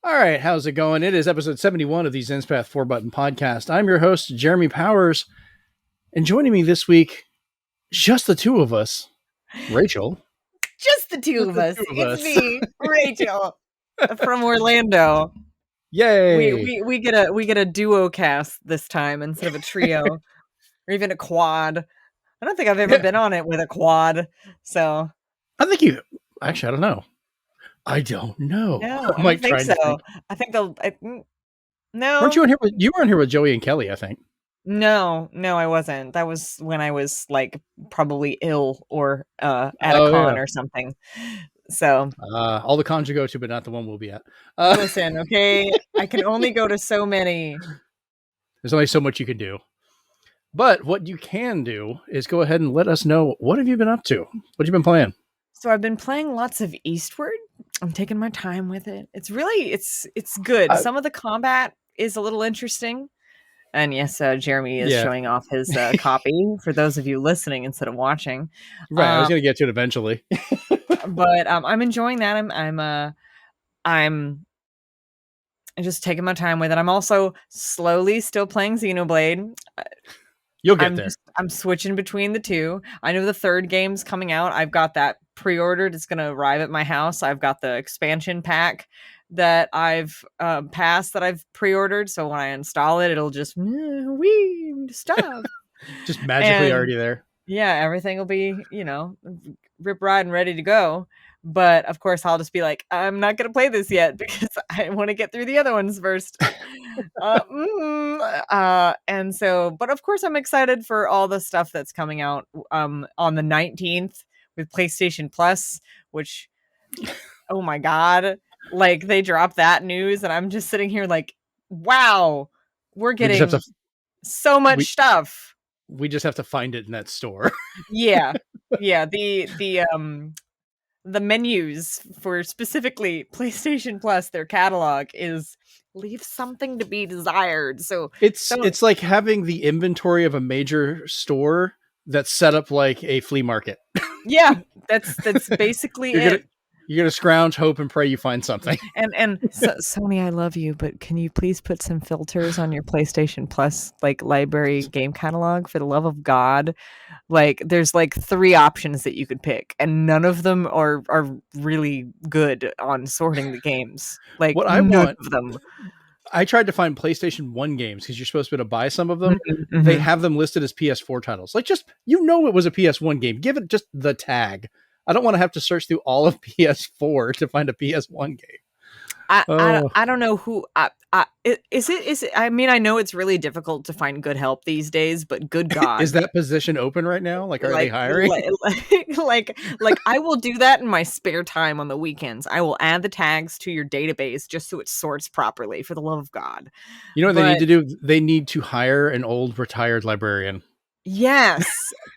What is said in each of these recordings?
All right, how's it going? It is episode 71 of the Zenspath 4-Button Podcast. I'm your host, Jeremy Powers, and joining me this week, just the two of us, Rachel. Just the two of us. It's me, Rachel, from Orlando. Yay! We get a duo cast this time instead of a trio or even a quad. I don't think I've ever been on it with a quad. So I think you actually, I don't know. I don't know. No, I don't think so. I think they'll. No, weren't you on here? You were on here with Joey and Kelly, I think. No, I wasn't. That was when I was like probably ill or at a con or something. So all the cons you go to, but not the one we'll be at. Listen, okay, I can only go to so many. There's only so much you can do. But what you can do is go ahead and let us know, what have you been up to? What have you been playing? So I've been playing lots of Eastward. I'm taking my time with it. It's really, it's good. Some of the combat is a little interesting. And yes, Jeremy is showing off his copy for those of you listening instead of watching. Right, I was going to get to it eventually. But I'm enjoying that. I'm just taking my time with it. I'm also slowly still playing Xenoblade. You'll get there. I'm switching between the two. I know the third game's coming out. I've got that pre-ordered. It's going to arrive at my house. I've got the expansion pack that I've passed that I've pre-ordered. So when I install it, it'll just stuff. Just magically already there. Yeah, everything will be, rip ride and ready to go. But of course, I'll just be like, I'm not going to play this yet because I want to get through the other ones first. And so, but of course, I'm excited for all the stuff that's coming out on the 19th with PlayStation Plus, which, oh my God, like they dropped that news and I'm just sitting here like, wow, we're getting so much stuff. We just have to find it in that store. Yeah. The menus for specifically PlayStation Plus, their catalog leaves something to be desired. So it's like having the inventory of a major store that's set up like a flea market. Yeah, that's basically it. You're gonna scrounge, hope, and pray you find something. And so, Sony, I love you, but can you please put some filters on your PlayStation Plus like library game catalog for the love of God? Like, there's like 3 options that you could pick, and none of them are really good on sorting the games. Like, what I want of them. I tried to find PlayStation 1 games because you're supposed to be able to buy some of them. Mm-hmm. They have them listed as PS4 titles. Like, just, it was a PS1 game. Give it just the tag. I don't want to have to search through all of PS4 to find a PS1 game. I don't know who is it. I mean, I know it's really difficult to find good help these days, but good God, is that position open right now? Like, are they hiring? Like I will do that in my spare time on the weekends. I will add the tags to your database just so it sorts properly. For the love of God, you know what they need to do? They need to hire an old retired librarian. Yes,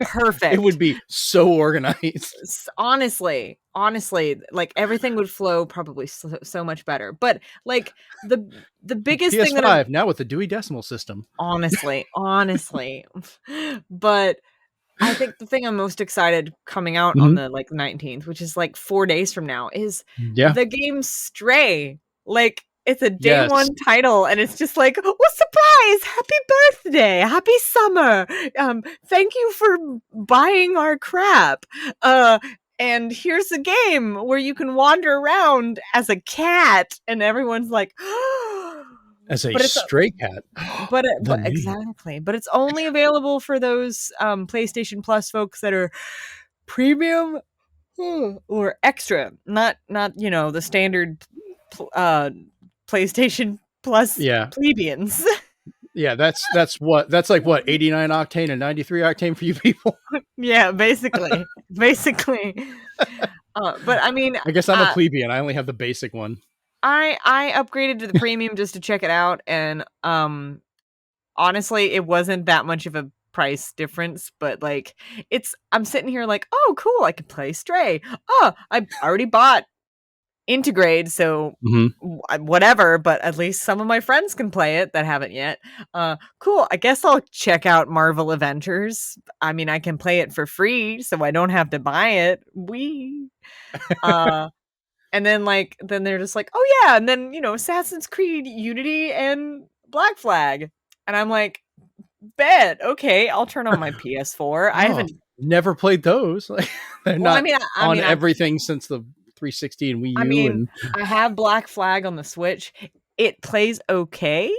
perfect. It would be so organized. Honestly, like everything would flow probably so much better. But like the biggest PS5 thing that now with the Dewey Decimal System. Honestly, but I think the thing I'm most excited coming out on the 19th, which is like 4 days from now, is the game Stray. Like, it's a day one title, and it's just like, what surprise! Happy birthday! Happy summer! Thank you for buying our crap. And here's a game where you can wander around as a cat, and everyone's like, as a stray cat. But exactly. But it's only available for those PlayStation Plus folks that are premium or extra, not the standard PlayStation Plus plebeians. Yeah, that's like what, 89 octane and 93 octane for you people. Yeah, basically. But I mean, I guess I'm a plebeian. I only have the basic one. I upgraded to the premium just to check it out, and honestly, it wasn't that much of a price difference, but like I'm sitting here like, oh cool, I can play Stray. Oh, I already bought Integrate, so whatever, but at least some of my friends can play it that haven't yet. Cool, I guess I'll check out Marvel Avengers. I mean, I can play it for free, so I don't have to buy it. And then then they're just like, oh yeah, and then Assassin's Creed Unity and Black Flag, and I'm like, bet, okay, I'll turn on my PS4. I haven't never played those. Like, they're not on everything since the 360 and Wii U. I have Black Flag on the Switch. It plays okay.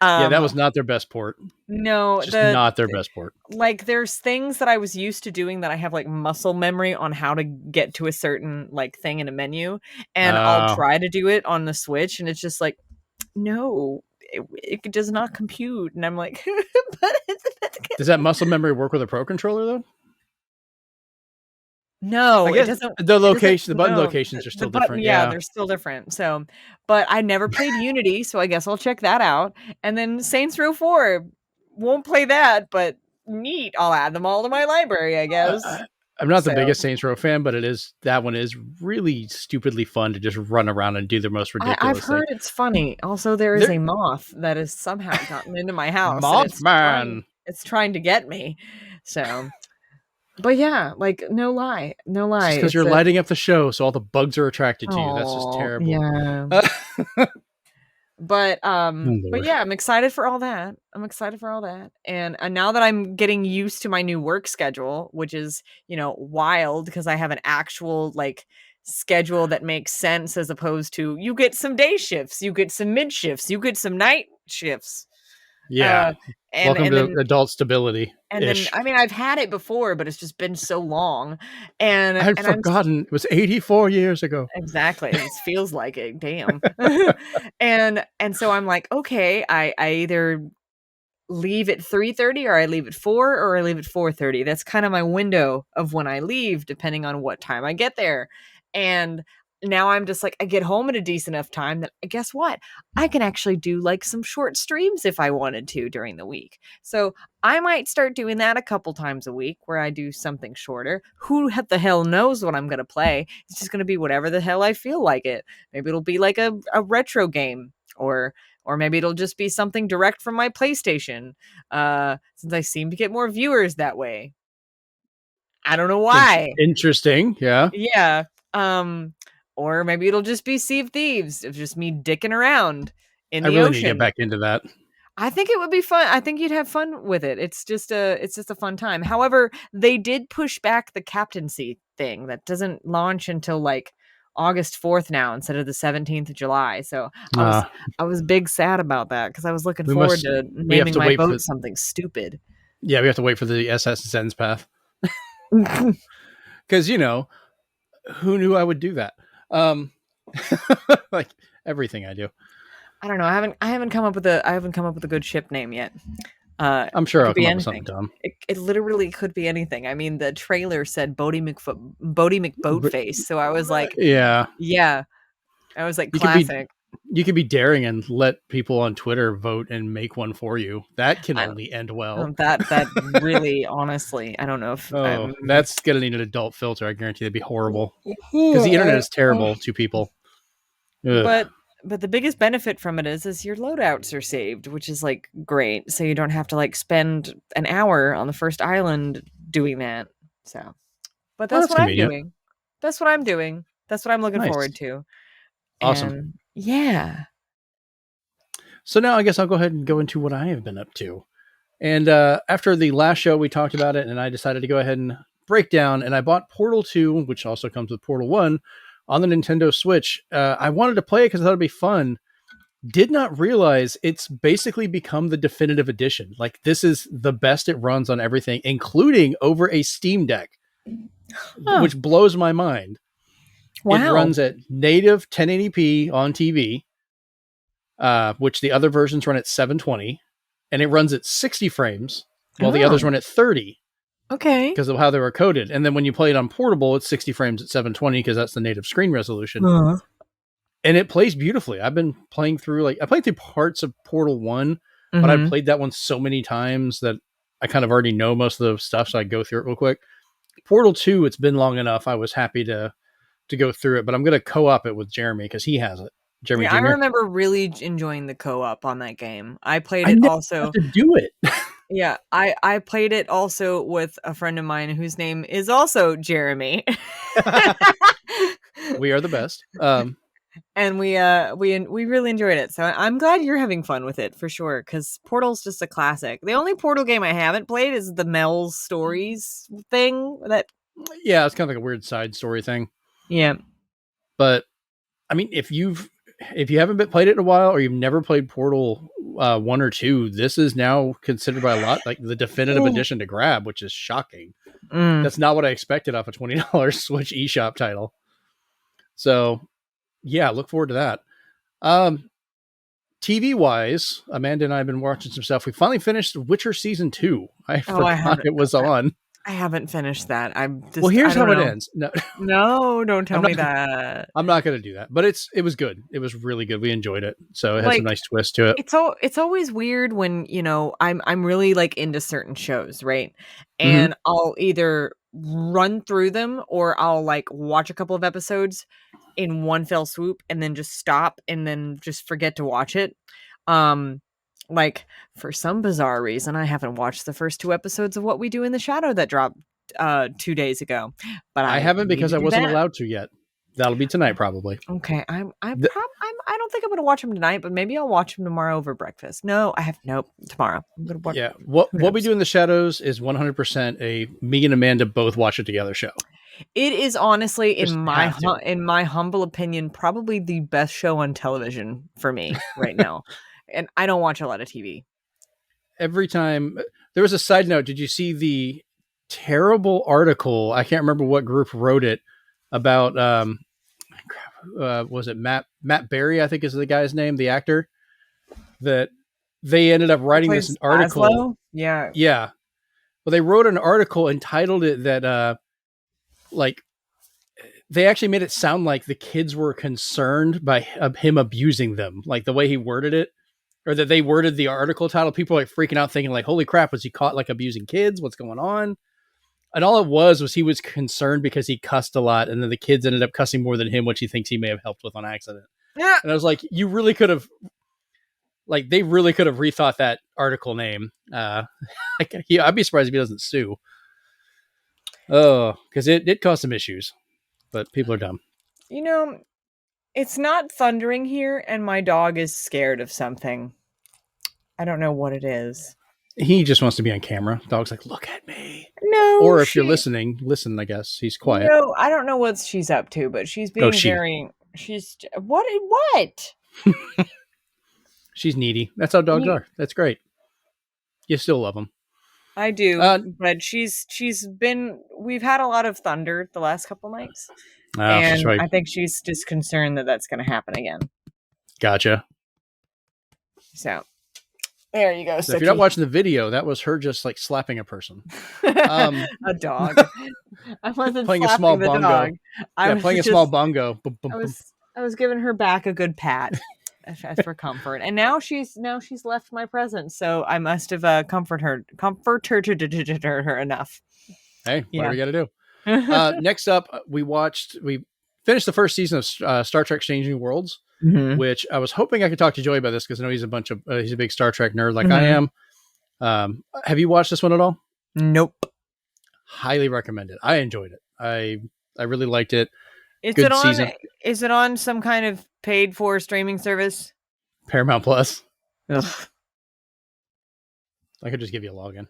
Yeah, that was not their best port. No, it's just not their best port. Like, there's things that I was used to doing that I have like muscle memory on how to get to a certain like thing in a menu, and I'll try to do it on the Switch, and it's just like, no, it does not compute, and I'm like, does that muscle memory work with a Pro Controller though? No, it doesn't. The button locations are still different. Yeah, they're still different. So, but I never played Unity, so I guess I'll check that out. And then Saints Row 4, won't play that, but neat. I'll add them all to my library, I guess. I'm not the biggest Saints Row fan, but that one is really stupidly fun to just run around and do the most ridiculous I've heard it's funny. Also, there is a moth that has somehow gotten into my house. Mothman! It's trying to get me. So... But yeah, like no lie. It's because you're lighting up the show, so all the bugs are attracted to you. That's just terrible. Yeah. But yeah, I'm excited for all that. And now that I'm getting used to my new work schedule, which is wild because I have an actual like schedule that makes sense, as opposed to you get some day shifts, you get some mid shifts, you get some night shifts. Yeah. Welcome to adult stability. And then, I mean, I've had it before, but it's just been so long. And I had forgotten. It was 84 years ago. Exactly. It feels like it. Damn. and so I'm like, okay, I either leave at 3:30 or I leave at 4 or I leave at 4:30. That's kind of my window of when I leave, depending on what time I get there. And now I'm just like, I get home at a decent enough time that guess what? I can actually do like some short streams if I wanted to during the week. So I might start doing that a couple times a week where I do something shorter. Who the hell knows what I'm going to play? It's just going to be whatever the hell I feel like it. Maybe it'll be like a retro game, or maybe it'll just be something direct from my PlayStation. Since I seem to get more viewers that way. I don't know why. Interesting. Yeah. Yeah. Or maybe it'll just be Sea of Thieves. It's just me dicking around in the ocean. I really need to get back into that. I think it would be fun. I think you'd have fun with it. It's just a fun time. However, they did push back the captaincy thing that doesn't launch until like August 4th now instead of the 17th of July. So I was big sad about that because I was looking forward to naming my boat something stupid. Yeah, we have to wait for the SS Zenspath. Because who knew I would do that? Like everything I do. I don't know. I haven't come up with a good ship name yet. I'm sure I'll come up with something dumb. It literally could be anything. I mean, the trailer said Bodie McBoatface, so I was like, yeah. I was like, classic. You could be daring and let people on Twitter vote and make one for you. That can only end well. That really, honestly, I don't know if. That's gonna need an adult filter. I guarantee that'd be horrible because the internet is terrible to people. Ugh. But the biggest benefit from it is your loadouts are saved, which is like great. So you don't have to like spend an hour on the first island doing that. So, but that's what I'm doing. That's what I'm doing. That's what I'm looking forward to. Awesome. And yeah. So now I guess I'll go ahead and go into what I have been up to. And after the last show, we talked about it, and I decided to go ahead and break down. And I bought Portal 2, which also comes with Portal 1, on the Nintendo Switch. I wanted to play it because I thought it'd be fun. Did not realize it's basically become the definitive edition. Like, this is the best it runs on everything, including over a Steam Deck, which blows my mind. Wow. It runs at native 1080p on TV, which the other versions run at 720, and it runs at 60 frames, while the others run at 30. Okay. Because of how they were coded. And then when you play it on portable, it's 60 frames at 720 because that's the native screen resolution. And it plays beautifully. I've been playing through, I played through parts of Portal 1, but I played that one so many times that I kind of already know most of the stuff, so I go through it real quick. Portal 2, it's been long enough. I was happy to go through it, but I'm going to co-op it with Jeremy because he has it. Jeremy Jr. I remember really enjoying the co-op on that game. I played it also to do it. Yeah, I played it also with a friend of mine whose name is also Jeremy. We are the best. And we really enjoyed it. So I'm glad you're having fun with it for sure, because Portal's just a classic. The only Portal game I haven't played is the Mel's Stories thing. Yeah, it's kind of like a weird side story thing. Yeah. But I mean, if you haven't played it in a while, or you've never played Portal 1 or 2, this is now considered by a lot like the definitive edition to grab, which is shocking. That's not what I expected off a $20 Switch eShop title. So yeah, look forward to that. TV wise, Amanda and I have been watching some stuff. We finally finished Witcher season 2. I forgot it was on. I haven't finished that. Well, here's how it ends. No, don't tell me that. I'm not going to do that. But it was good. It was really good. We enjoyed it. So it has some nice twist to it. It's always weird when, I'm really like into certain shows, right? And I'll either run through them or I'll like watch a couple of episodes in one fell swoop and then just stop and then just forget to watch it. Like, for some bizarre reason, I haven't watched the first 2 episodes of What We Do in the Shadow that dropped 2 days ago. But I haven't because I wasn't allowed to yet. That'll be tonight, probably. Okay, I don't think I'm going to watch them tonight, but maybe I'll watch them tomorrow over breakfast. Tomorrow. I'm going to watch. Yeah, What We Do in the Shadows is 100% a me and Amanda both watch it together show. It is honestly, in my humble opinion, probably the best show on television for me right now. And I don't watch a lot of TV. Every time there was a side note, did you see the terrible article? I can't remember what group wrote it about. Was it Matt Berry? I think is the guy's name, the actor. That they ended up writing this article. Laszlo? Yeah. Well, they wrote an article and titled it that they actually made it sound like the kids were concerned by him abusing them, like the way he worded it. Or that they worded the article title. People are like freaking out thinking like, holy crap, was he caught like abusing kids? What's going on? And all it was he was concerned because he cussed a lot. And then the kids ended up cussing more than him, which he thinks he may have helped with on accident. Yeah. And I was like, you really could have, like, they really could have rethought that article name. I'd be surprised if he doesn't sue. Oh, because it caused some issues, but people are dumb. It's not thundering here, and my dog is scared of something. I don't know what it is. He just wants to be on camera. Dog's like, look at me. No. Or if you're listening, listen, I guess. He's quiet. No, I don't know what she's up to, but she's being she's... What? She's needy. That's how dogs are. That's great. You still love them. I do, but we've had a lot of thunder the last couple nights. And I think she's just concerned that that's going to happen again. Gotcha. So, there you go. So if you're not watching the video, that was her just like slapping a person. A dog. I wasn't playing a small bongo. Dog. Playing a small bongo. I was giving her back a good pat for comfort, and now she's left my presence. So I must have comforted her enough. Hey, what do we got to do? Next up, we finished the first season of Star Trek Changing Worlds, which I was hoping I could talk to Joey about this because I know he's a big Star Trek nerd like I am. Have you watched this one at all? Nope. Highly recommend it. I enjoyed it. I really liked it. Is it on some kind of paid for streaming service? Paramount Plus. Ugh. I could just give you a login.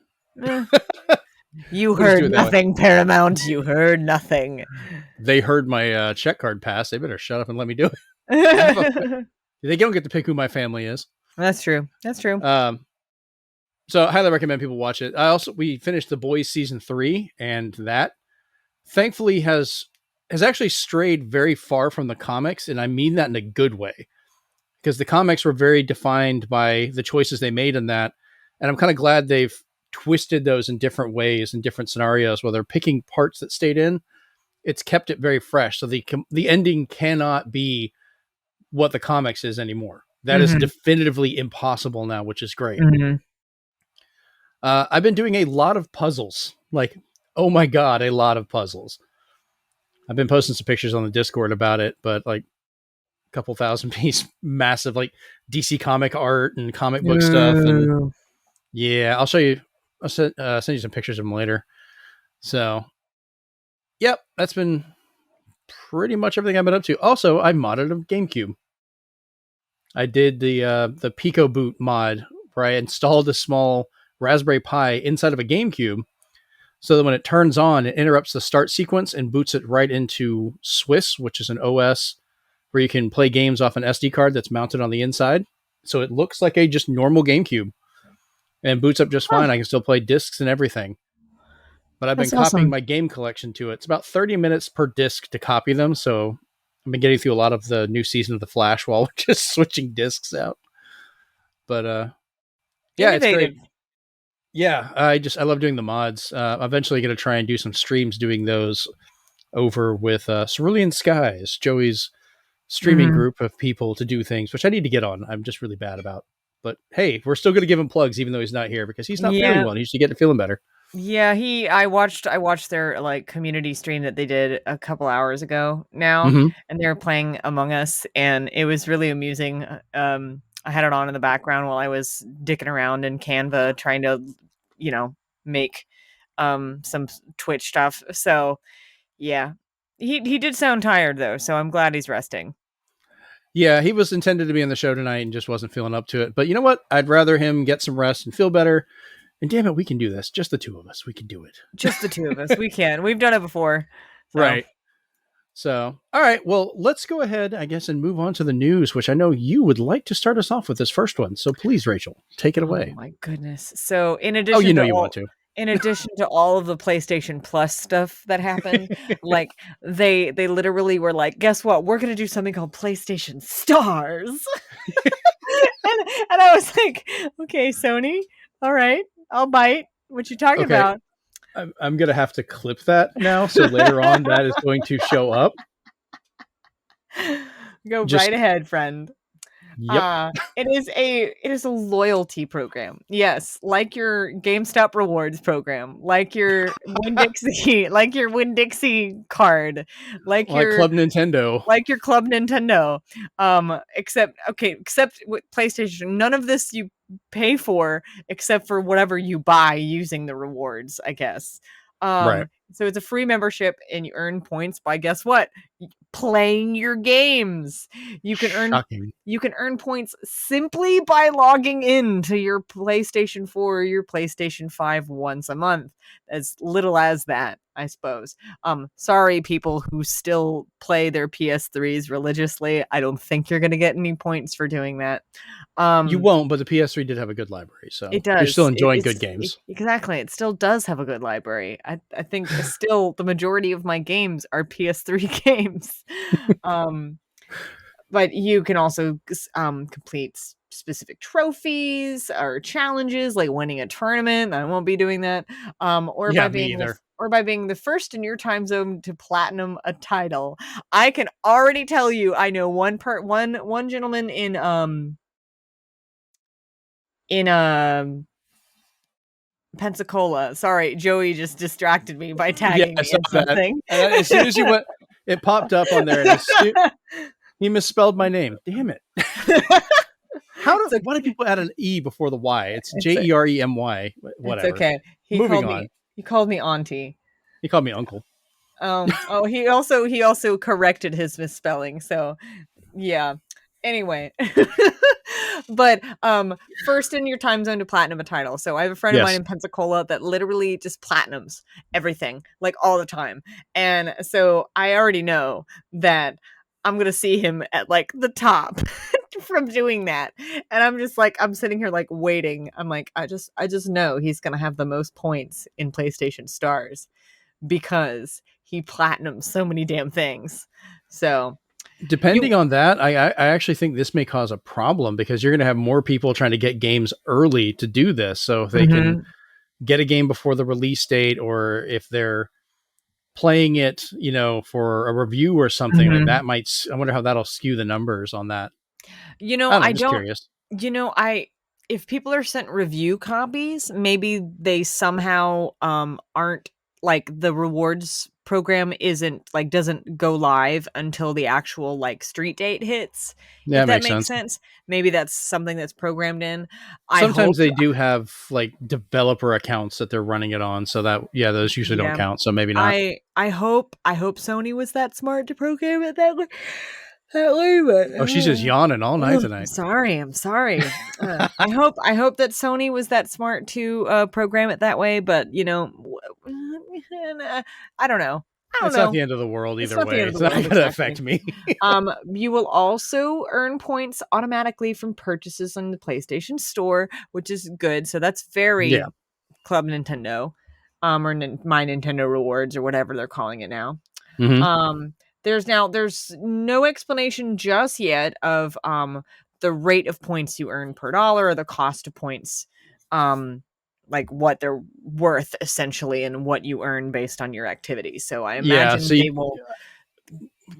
You heard nothing, Paramount. You heard nothing. They heard my check card pass. They better shut up and let me do it. They don't get to pick who my family is. That's true. So I highly recommend people watch it. We finished The Boys season 3, and that thankfully has actually strayed very far from the comics, and I mean that in a good way, because the comics were very defined by the choices they made in that, and I'm kind of glad they've twisted those in different ways in different scenarios where they're picking parts that stayed in. It's kept it very fresh. So the ending cannot be what the comics is anymore. That is definitively impossible now, which is great. I've been doing a lot of puzzles. Like, oh my God, a lot of puzzles. I've been posting some pictures on the Discord about it, but like a couple thousand piece massive, like DC comic art and comic book stuff. And yeah, I'll show you. I'll send you some pictures of them later. So, yep, that's been pretty much everything I've been up to. Also, I modded a GameCube. I did the Pico Boot mod where I installed a small Raspberry Pi inside of a GameCube, so that when it turns on, it interrupts the start sequence and boots it right into Swiss, which is an OS where you can play games off an SD card that's mounted on the inside. So it looks like a just normal GameCube and boots up just fine. I can still play discs and everything. But I've been copying my game collection to it. It's about 30 minutes per disc to copy them. So I've been getting through a lot of the new season of The Flash while just switching discs out. But yeah, it's great. Yeah, I love doing the mods. Eventually going to try and do some streams doing those over with Cerulean Skies, Joey's streaming group of people to do things, which I need to get on. I'm just really bad about. But hey, we're still going to give him plugs even though he's not here because he's not feeling well. He should get feeling better. Yeah, I watched their like community stream that they did a couple hours ago now, and they were playing Among Us, and it was really amusing. I had it on in the background while I was dicking around in Canva trying to, make some Twitch stuff. So yeah, he did sound tired though, so I'm glad he's resting. Yeah, he was intended to be on the show tonight and just wasn't feeling up to it. But you know what? I'd rather him get some rest and feel better. And damn it, we can do this. Just the two of us. We can do it. Just the two of us. We can. We've done it before. So. Right. So, all right. Well, let's go ahead, I guess, and move on to the news, which I know you would like to start us off with this first one. So please, Rachel, take it away. Oh, my goodness. So in addition want to. In addition to all of the PlayStation Plus stuff that happened, like they literally were like, guess what? We're going to do something called PlayStation Stars. and I was like, okay, Sony. All right. I'll bite. What you talking about? I'm going to have to clip that now. So later on, that is going to show up. Go right ahead, friend. Yep. It is a loyalty program. Yes, like your GameStop rewards program, like your Winn-Dixie, like your Winn-Dixie card, like your Club Nintendo, like your Club Nintendo. Except with PlayStation, none of this you pay for except for whatever you buy using the rewards, I guess. Right. So it's a free membership and you earn points by, guess what? Playing your games. You can earn points simply by logging in to your PlayStation 4 or your PlayStation 5 once a month. As little as that, I suppose. Sorry, people who still play their PS3s religiously. I don't think you're going to get any points for doing that. You won't, but the PS3 did have a good library, so it does. You're still enjoying good games. Exactly. It still does have a good library. I think still the majority of my games are PS3 games. But you can also complete specific trophies or challenges, like winning a tournament. I won't be doing that. Or by being the first in your time zone to platinum a title. I can already tell you, I know one gentleman in Pensacola. Sorry, Joey just distracted me by tagging me in something. As soon as you went, it popped up on there. He misspelled my name. Damn it! Why do people add an E before the Y? It's Jeremy. Whatever. It's okay. Moving on. He called me auntie. He called me uncle. He also corrected his misspelling. So, yeah. Anyway. But first in your time zone to platinum a title. So I have a friend of mine in Pensacola that literally just platinums everything, like all the time. And so I already know that I'm going to see him at like the top from doing that. And I'm just like, I'm sitting here like waiting. I'm like, I just know he's going to have the most points in PlayStation Stars because he platinums so many damn things. So depending on that, I actually think this may cause a problem because you're going to have more people trying to get games early to do this. So if they can get a game before the release date, or if they're playing it, for a review or something like that, I wonder how that'll skew the numbers on that. I'm just curious. If people are sent review copies, maybe they somehow aren't like the rewards program doesn't go live until the actual like street date hits. Yeah, if that makes sense. Maybe that's something that's programmed in. Sometimes they do have like developer accounts that they're running it on, so that those usually don't count, so maybe not. I hope Sony was that smart to program it that way. But she's just yawning all night tonight. I'm sorry. I hope that Sony was that smart to program it that way, but I don't know. It's not the end of the world either way. It's not going to affect me. You will also earn points automatically from purchases on the PlayStation Store, which is good. So that's very Club Nintendo, or My Nintendo Rewards, or whatever they're calling it now. Mm-hmm. There's no explanation just yet of the rate of points you earn per dollar, or the cost of points, like what they're worth essentially, and what you earn based on your activities. So I imagine they will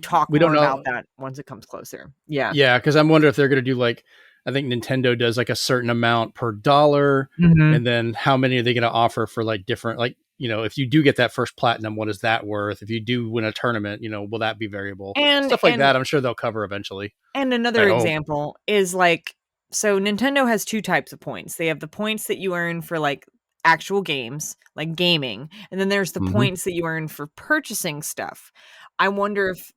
talk more about that once it comes closer. Yeah, because I'm wondering if they're going to do like, I think Nintendo does like a certain amount per dollar, and then how many are they going to offer for like different, like, if you do get that first platinum, what is that worth? If you do win a tournament, will that be variable? And stuff like that, I'm sure they'll cover eventually. And another example is like, so Nintendo has two types of points. They have the points that you earn for like actual games, like gaming, and then there's the points that you earn for purchasing stuff. I wonder if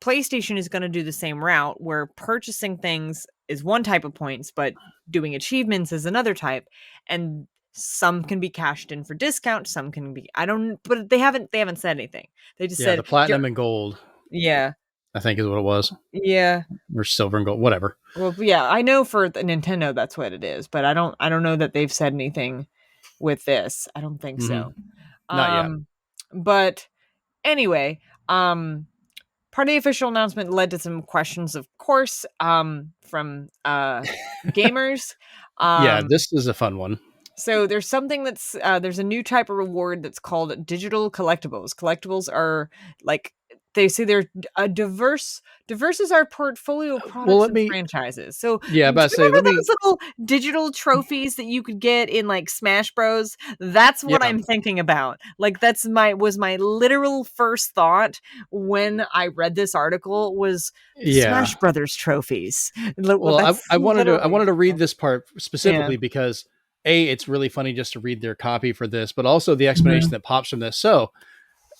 PlayStation is going to do the same route, where purchasing things is one type of points, but doing achievements is another type, and some can be cashed in for discount, some can be, but they haven't said anything. They just said the platinum and gold. Yeah. I think is what it was. Yeah. Or silver and gold, whatever. Well, yeah, I know for the Nintendo that's what it is, but I don't know that they've said anything with this. I don't think so. Not yet. But anyway, part of the official announcement led to some questions, of course, from gamers. This is a fun one. So there's something that's there's a new type of reward that's called digital collectibles. Collectibles are like, they say they're diverse as our portfolio of products and franchises. So those little digital trophies that you could get in like Smash Bros. That's what I'm thinking about. Like was my literal first thought when I read this article was Smash Brothers trophies. Well, I wanted to read this part specifically because it's really funny just to read their copy for this, but also the explanation that pops from this. So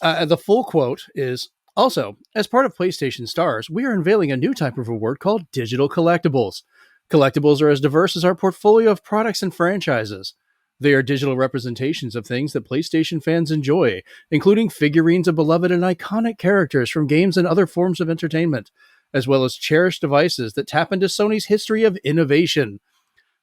the full quote is, also, as part of PlayStation Stars, we are unveiling a new type of reward called digital collectibles. Collectibles are as diverse as our portfolio of products and franchises. They are digital representations of things that PlayStation fans enjoy, including figurines of beloved and iconic characters from games and other forms of entertainment, as well as cherished devices that tap into Sony's history of innovation.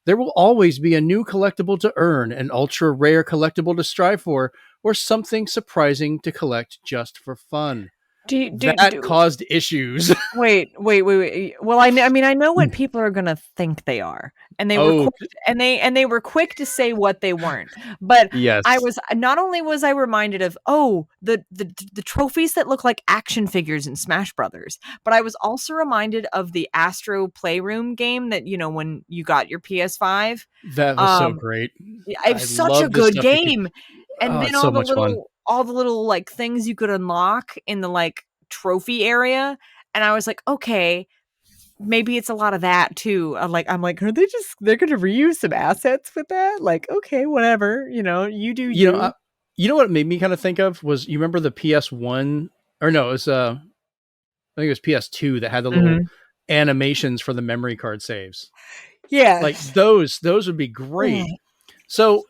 There will always be a new collectible to earn, an ultra-rare collectible to strive for, or something surprising to collect just for fun. That caused issues. Wait. Well, I mean, I know what people are gonna think they are, and they were quick, quick to say what they weren't. But I was not only was I reminded of the trophies that look like action figures in Smash Brothers, but I was also reminded of the Astro Playroom game that when you got your PS5. That was so great. It's such a good game, and then all the little like things you could unlock in the like trophy area. And I was like, okay, maybe it's a lot of that too. I'm like, they're going to reuse some assets with that? Like, okay, whatever, you do. You know what it made me kind of think of was, you remember the PS1 or no, it was, I think it was PS2 that had the little animations for the memory card saves. Yeah. Like those would be great. So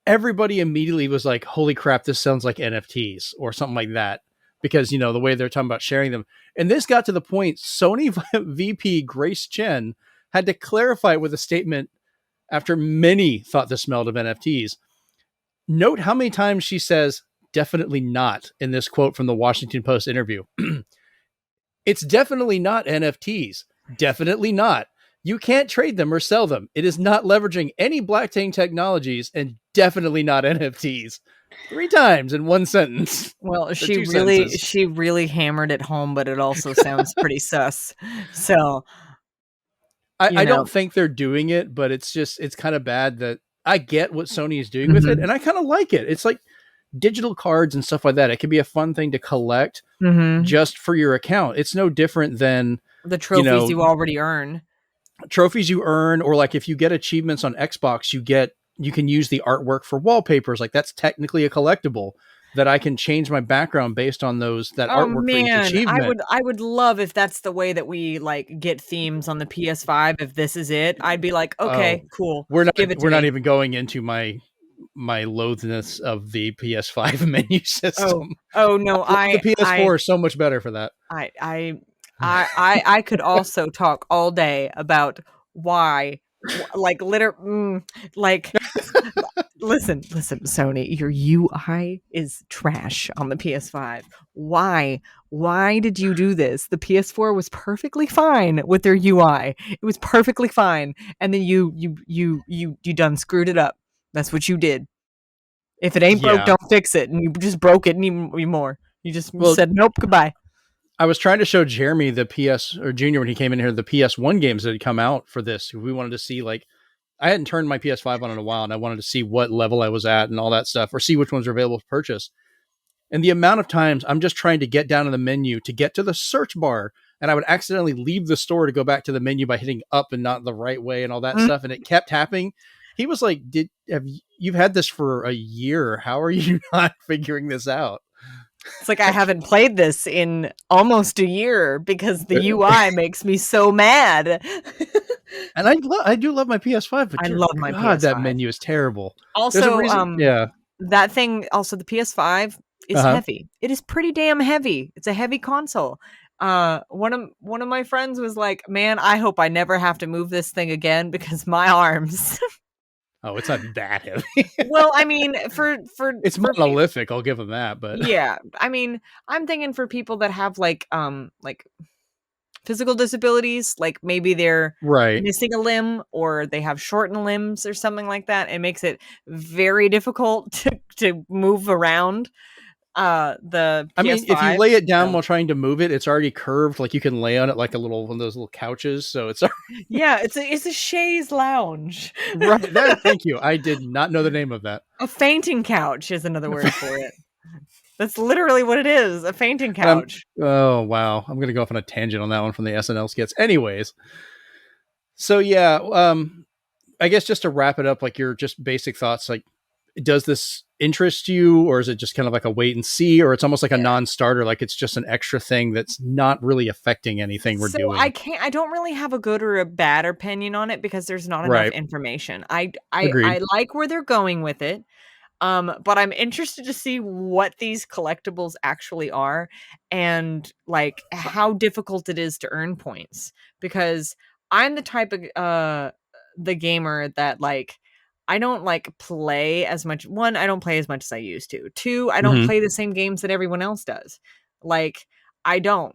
everybody immediately was like, holy crap, this sounds like NFTs or something like that. Because, the way they're talking about sharing them. And this got to the point, Sony VP Grace Chen had to clarify it with a statement after many thought this smelled of NFTs. Note how many times she says, definitely not, in this quote from the Washington Post interview. It's definitely not NFTs. Definitely not. You can't trade them or sell them. It is not leveraging any blockchain technologies, and definitely not NFTs. 3 times in one sentence. Well, she really hammered it home, but it also sounds pretty sus. So I don't think they're doing it, but it's kind of bad that I get what Sony is doing with it, and I kind of like it. It's like, digital cards and stuff like that. It could be a fun thing to collect just for your account. It's no different than the trophies you already earn. Trophies you earn, or like if you get achievements on Xbox, you can use the artwork for wallpapers. Like that's technically a collectible that I can change my background based on that artwork for each achievement. I would love if that's the way that we like get themes on the PS5. If this is it, I'd be like, okay, cool. We're not even going into my loathness of the PS5 menu system. Oh no, the PS4 is so much better for that. I could also talk all day about why, like, listen, Sony, your UI is trash on the PS5. Why did you do this? The PS4 was perfectly fine with their UI. It was perfectly fine, and then you done screwed it up. That's what you did. If it ain't broke, don't fix it. And you just broke it even more. You just said nope, goodbye. I was trying to show Jeremy Junior when he came in here, the PS1 games that had come out for this. We wanted to see, like, I hadn't turned my PS5 on in a while, and I wanted to see what level I was at and all that stuff, or see which ones are available for purchase. And the amount of times I'm just trying to get down in the menu to get to the search bar, and I would accidentally leave the store to go back to the menu by hitting up and not the right way and all that stuff. And it kept happening. He was like, you've had this for a year. How are you not figuring this out? It's like I haven't played this in almost a year because the UI makes me so mad. And I do love my PS5, but I love my PS5. That menu is terrible. Also, that thing. Also, the PS5 is heavy. It is pretty damn heavy. It's a heavy console. One of my friends was like, "Man, I hope I never have to move this thing again because my arms." Oh, it's not that heavy. Well, I mean, for it's monolithic, I'll give them that, but yeah, I mean, I'm thinking for people that have like physical disabilities, like maybe they're missing a limb or they have shortened limbs or something like that. It makes it very difficult to move around. The PS5, I mean, if you lay it down while trying to move it, it's already curved. Like you can lay on it like one of those little couches. So it's it's a chaise lounge. Right. Thank you. I did not know the name of that. A fainting couch is another word for it. That's literally what it is. A fainting couch. Oh wow. I'm gonna go off on a tangent on that one from the SNL skits. Anyways. So yeah, I guess just to wrap it up, like your just basic thoughts, like, does this interest you, or is it just kind of like a wait and see, or it's almost like a non-starter, like it's just an extra thing that's not really affecting anything we're doing? I don't really have a good or a bad opinion on it because there's not enough information. I like where they're going with it. But I'm interested to see what these collectibles actually are and like how difficult it is to earn points, because I'm the type of the gamer that like I don't like play as much. One, I don't play as much as I used to. Two, I don't play the same games that everyone else does. Like I don't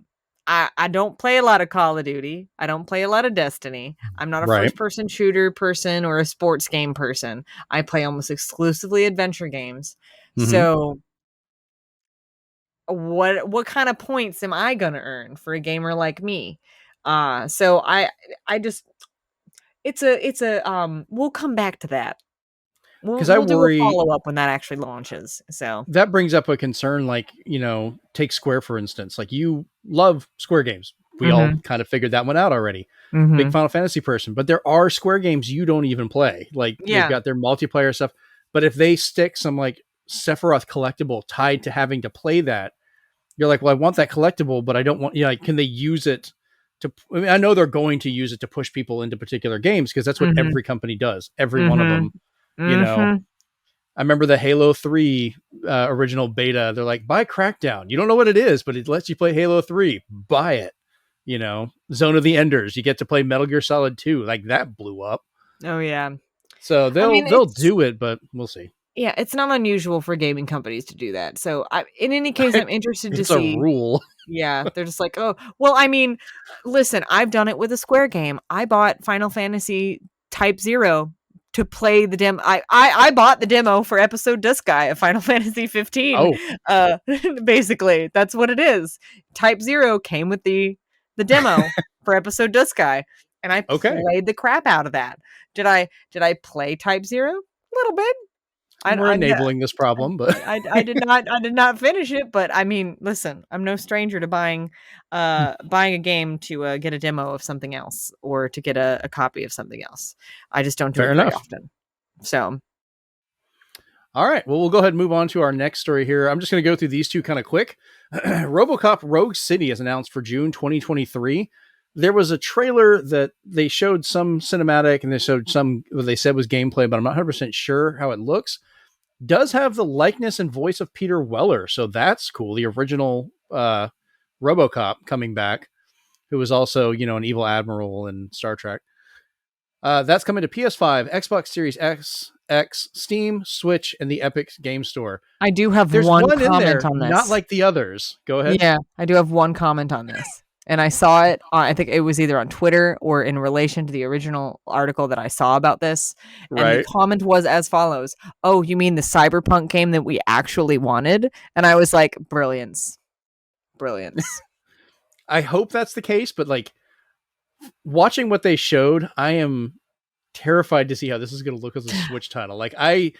play a lot of Call of Duty. I don't play a lot of Destiny. I'm not a first-person shooter person or a sports game person. I play almost exclusively adventure games. So what kind of points am I going to earn for a gamer like me? So I just it's a we'll come back to that. We'll do a follow-up when that actually launches. So that brings up a concern, like, take Square, for instance. Like, you love Square games. We all kind of figured that one out already. Big Final Fantasy person. But there are Square games you don't even play. Like, they've got their multiplayer stuff. But if they stick some, like, Sephiroth collectible tied to having to play that, you're like, well, I want that collectible, but I don't want, like, can they use it to, I know they're going to use it to push people into particular games, because that's what every company does. Every one of them. I remember the Halo 3 original beta. They're like, buy Crackdown. You don't know what it is, but it lets you play Halo 3. Buy it. Zone of the Enders. You get to play Metal Gear Solid 2. Like, that blew up. Oh yeah. So they'll do it, but we'll see. Yeah, it's not unusual for gaming companies to do that. So in any case, I'm interested to see. It's a rule. Yeah, they're just like, oh, well, I mean, listen, I've done it with a Square game. I bought Final Fantasy Type 0 to play the demo. I bought the demo for episode Duskai of Final Fantasy 15. Oh. Basically, that's what it is. Type 0 came with the demo for episode Duskai, and I played the crap out of that. Did I play Type 0? A little bit. We're enabling this problem, but I did not finish it. But I mean, listen, I'm no stranger to buying a game to get a demo of something else or to get a copy of something else. I just don't do it very often. So, all right, well, we'll go ahead and move on to our next story here. I'm just going to go through these two kind of quick. RoboCop Rogue City is announced for June 2023. There was a trailer that they showed some cinematic and they showed some what they said was gameplay, but I'm not 100% sure how it looks. Does have the likeness and voice of Peter Weller, so that's cool. The original RoboCop coming back, who was also, an evil admiral in Star Trek. That's coming to PS5, Xbox Series X, Steam, Switch, and the Epic Game Store. I do have one comment on this. Not like the others. Go ahead. Yeah, I do have one comment on this. And I saw it, I think it was either on Twitter or in relation to the original article that I saw about this. And the comment was as follows. Oh, you mean the Cyberpunk game that we actually wanted? And I was like, brilliance. I hope that's the case, but watching what they showed, I am terrified to see how this is going to look as a Switch title. I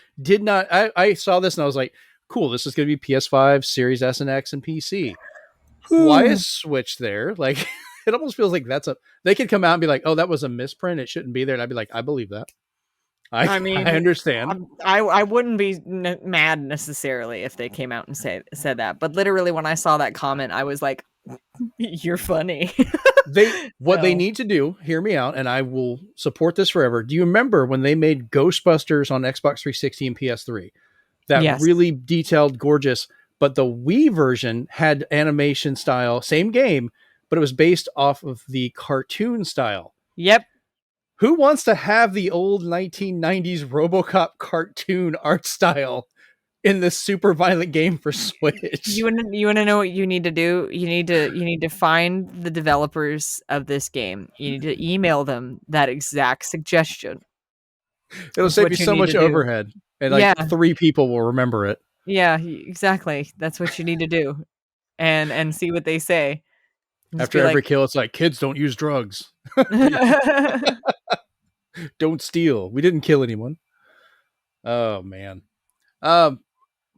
saw this and I was like, cool, this is going to be PS5, Series S and X, and PC. Why is Switch there? It almost feels like they could come out and be like, oh, that was a misprint, it shouldn't be there. And I'd be like, I believe that. I understand. I wouldn't be mad necessarily if they came out and said that. But literally when I saw that comment, I was like, you're funny. They need to do, hear me out, and I will support this forever. Do you remember when they made Ghostbusters on Xbox 360 and PS3? That really detailed, gorgeous, but the Wii version had animation style, same game, but it was based off of the cartoon style. Yep. Who wants to have the old 1990s RoboCop cartoon art style in this super violent game for Switch? You want to know what you need to do? You need to find the developers of this game. You need to email them that exact suggestion. It'll save you so much overhead, and 3 people will remember it. Yeah, exactly. That's what you need to do, and see what they say. Just after every kill, it's like, kids don't use drugs. Don't steal. We didn't kill anyone. Oh man. What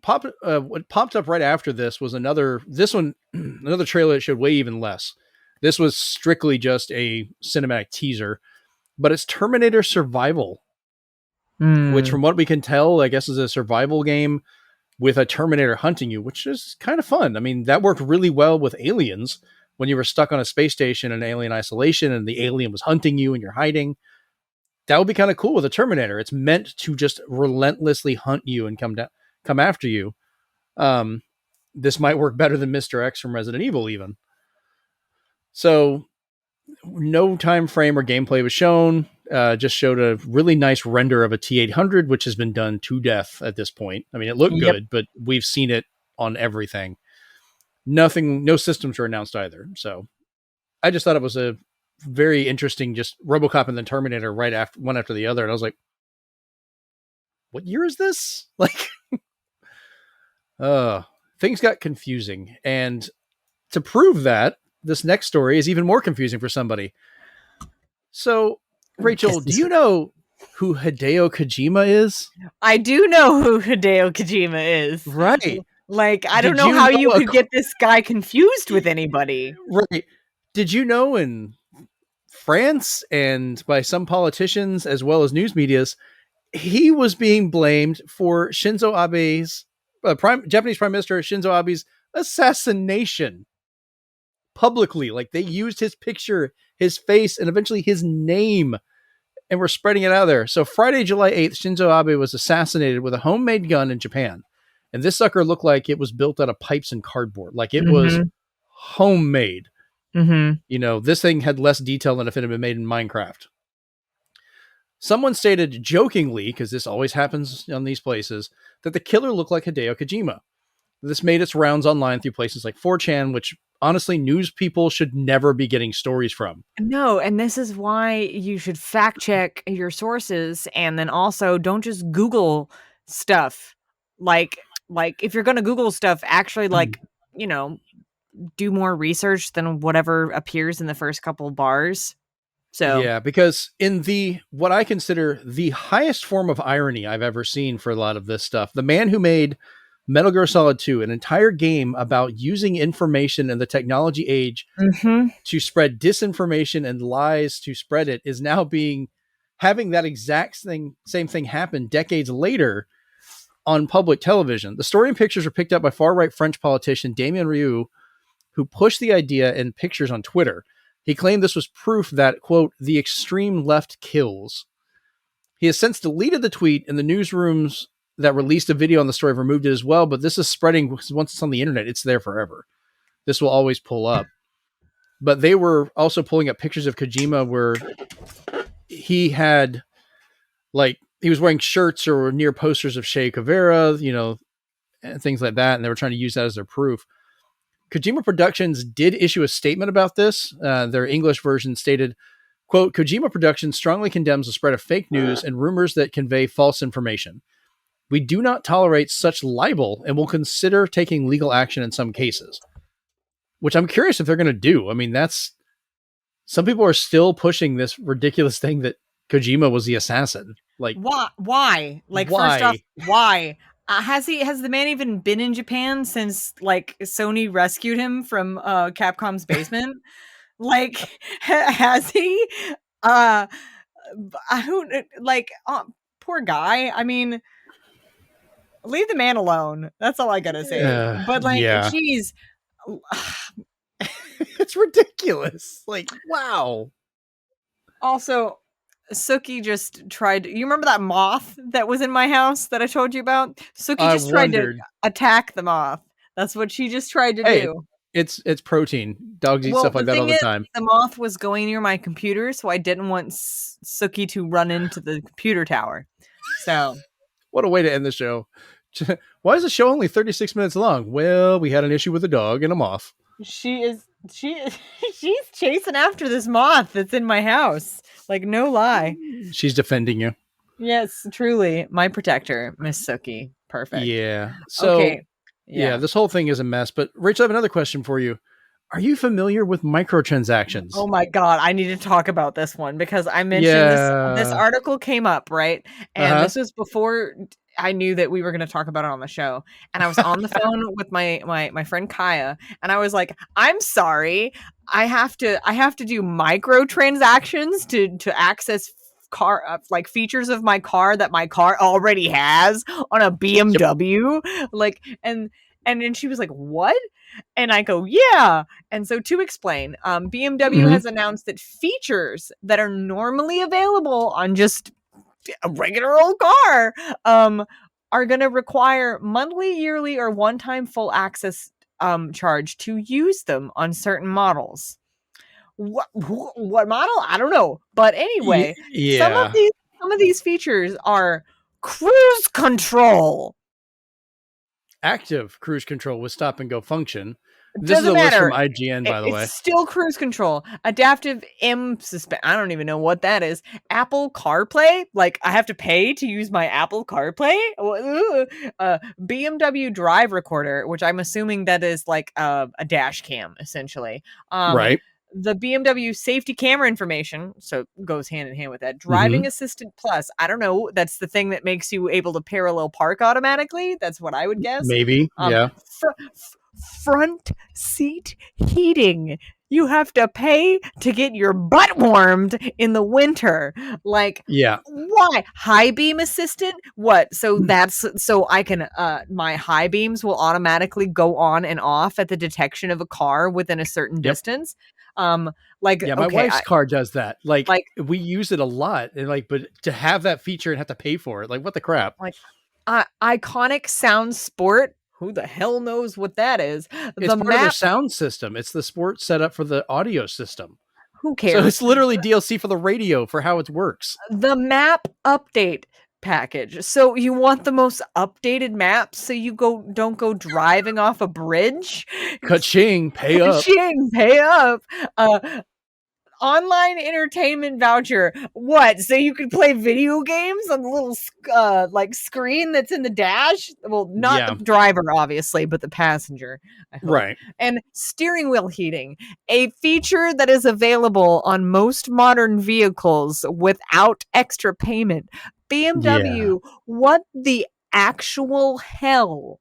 popped up right after this was another trailer that showed way even less. This was strictly just a cinematic teaser, but it's Terminator Survival, which from what we can tell, I guess is a survival game with a Terminator hunting you, which is kind of fun. I mean, that worked really well with Aliens when you were stuck on a space station in alien isolation and the alien was hunting you and you're hiding. That would be kind of cool with a Terminator. It's meant to just relentlessly hunt you and come after you. This might work better than Mr. X from Resident Evil even. So no time frame or gameplay was shown. Just showed a really nice render of a T-800, which has been done to death at this point. I mean, it looked good, but we've seen it on everything. No systems were announced either. So I just thought it was a very interesting, just RoboCop and then Terminator right after one after the other. And I was like, what year is this? Things got confusing. And to prove that, this next story is even more confusing for somebody. So, Rachel, do you know who Hideo Kojima is? I do know who Hideo Kojima is. Right. I don't know how you could get this guy confused with anybody. Right. Did you know in France and by some politicians as well as news medias, he was being blamed for Shinzo Abe's Japanese Prime Minister Shinzo Abe's assassination publicly. They used his picture, his face, and eventually his name, and were spreading it out there. So Friday, July 8th, Shinzo Abe was assassinated with a homemade gun in Japan. And this sucker looked like it was built out of pipes and cardboard. It was homemade. Mm-hmm. This thing had less detail than if it had been made in Minecraft. Someone stated jokingly, because this always happens on these places, that the killer looked like Hideo Kojima. This made its rounds online through places like 4chan, which honestly news people should never be getting stories from. No, and this is why you should fact check your sources, and then also don't just Google stuff. If you're going to Google stuff, actually do more research than whatever appears in the first couple bars. So yeah, because in what I consider the highest form of irony I've ever seen for a lot of this stuff, the man who made Metal Gear Solid 2, an entire game about using information in the technology age to spread disinformation and lies to spread it, is now having that exact same thing happen decades later on public television. The story and pictures were picked up by far-right French politician Damien Rieu, who pushed the idea in pictures on Twitter. He claimed this was proof that, quote, the extreme left kills. He has since deleted the tweet, and the newsrooms that released a video on the story have removed it as well, but this is spreading. Once it's on the internet, it's there forever. This will always pull up. But they were also pulling up pictures of Kojima where he had, like, he was wearing shirts or near posters of Che Guevara, and things like that, and they were trying to use that as their proof. Kojima Productions did issue a statement about this. Their English version stated, quote, Kojima Productions strongly condemns the spread of fake news and rumors that convey false information. We do not tolerate such libel and will consider taking legal action in some cases. Which I'm curious if they're going to do. I mean, some people are still pushing this ridiculous thing that Kojima was the assassin. Like, why? Like, why? First off, why? Has the man even been in Japan since, like, Sony rescued him from Capcom's basement? Like, has he? I don't, like, poor guy. I mean, leave the man alone. That's all I gotta say. But, like, geez. It's ridiculous. Like, wow. Also, Suki just tried. You remember that moth that was in my house that I told you about? Suki just tried to attack the moth. That's what she just tried to do. It's protein. Dogs eat stuff like that all the time. The moth was going near my computer, so I didn't want Suki to run into the computer tower. So, what a way to end the show. Why is the show only 36 minutes long? Well, we had an issue with a dog and a moth. She's chasing after this moth that's in my house. Like, no lie. She's defending you. Yes, truly. My protector, Miss Suki. Perfect. Yeah. So, okay. Yeah, this whole thing is a mess. But Rachel, I have another question for you. Are you familiar with microtransactions? Oh my God, I need to talk about this one because I mentioned this article came up, right? And this was before I knew that we were going to talk about it on the show. And I was on the phone with my friend Kaya, and I was like, I'm sorry, I have to do microtransactions to access car like features of my car that my car already has on a BMW. Yep. Like, and then she was like, what? And I go, yeah. And so to explain, BMW has announced that features that are normally available on just a regular old car are going to require monthly, yearly, or one-time full access charge to use them on certain models. What model? I don't know. But anyway, some of these features are cruise control. Active cruise control with stop and go function. This is a list from IGN, by the way. It's still cruise control. Adaptive M suspension. I don't even know what that is. Apple CarPlay. Like, I have to pay to use my Apple CarPlay. BMW Drive Recorder, which I'm assuming that is like a dash cam, essentially. Right. The BMW safety camera information, so goes hand in hand with that. Driving Assistant Plus. I don't know. That's the thing that makes you able to parallel park automatically. That's what I would guess. Maybe. Yeah. Front seat heating. You have to pay to get your butt warmed in the winter. Like, why? High beam assistant? What? So that's so I can my high beams will automatically go on and off at the detection of a car within a certain distance. My wife's car does that. Like we use it a lot, and but to have that feature and have to pay for it, like, what the crap? Like, Iconic Sound Sport. Who the hell knows what that is? It's part of their sound system. It's the sport set up for the audio system. Who cares? So it's literally DLC for the radio for how it works. The map update package. So you want the most updated maps so you don't go driving off a bridge? Ka-ching, pay up. Ka-ching, pay up. Online entertainment voucher. What? So you can play video games on the little like screen that's in the dash? Well, not the driver, obviously, but the passenger. I hope. Right. And steering wheel heating, a feature that is available on most modern vehicles without extra payment. BMW, what the actual hell?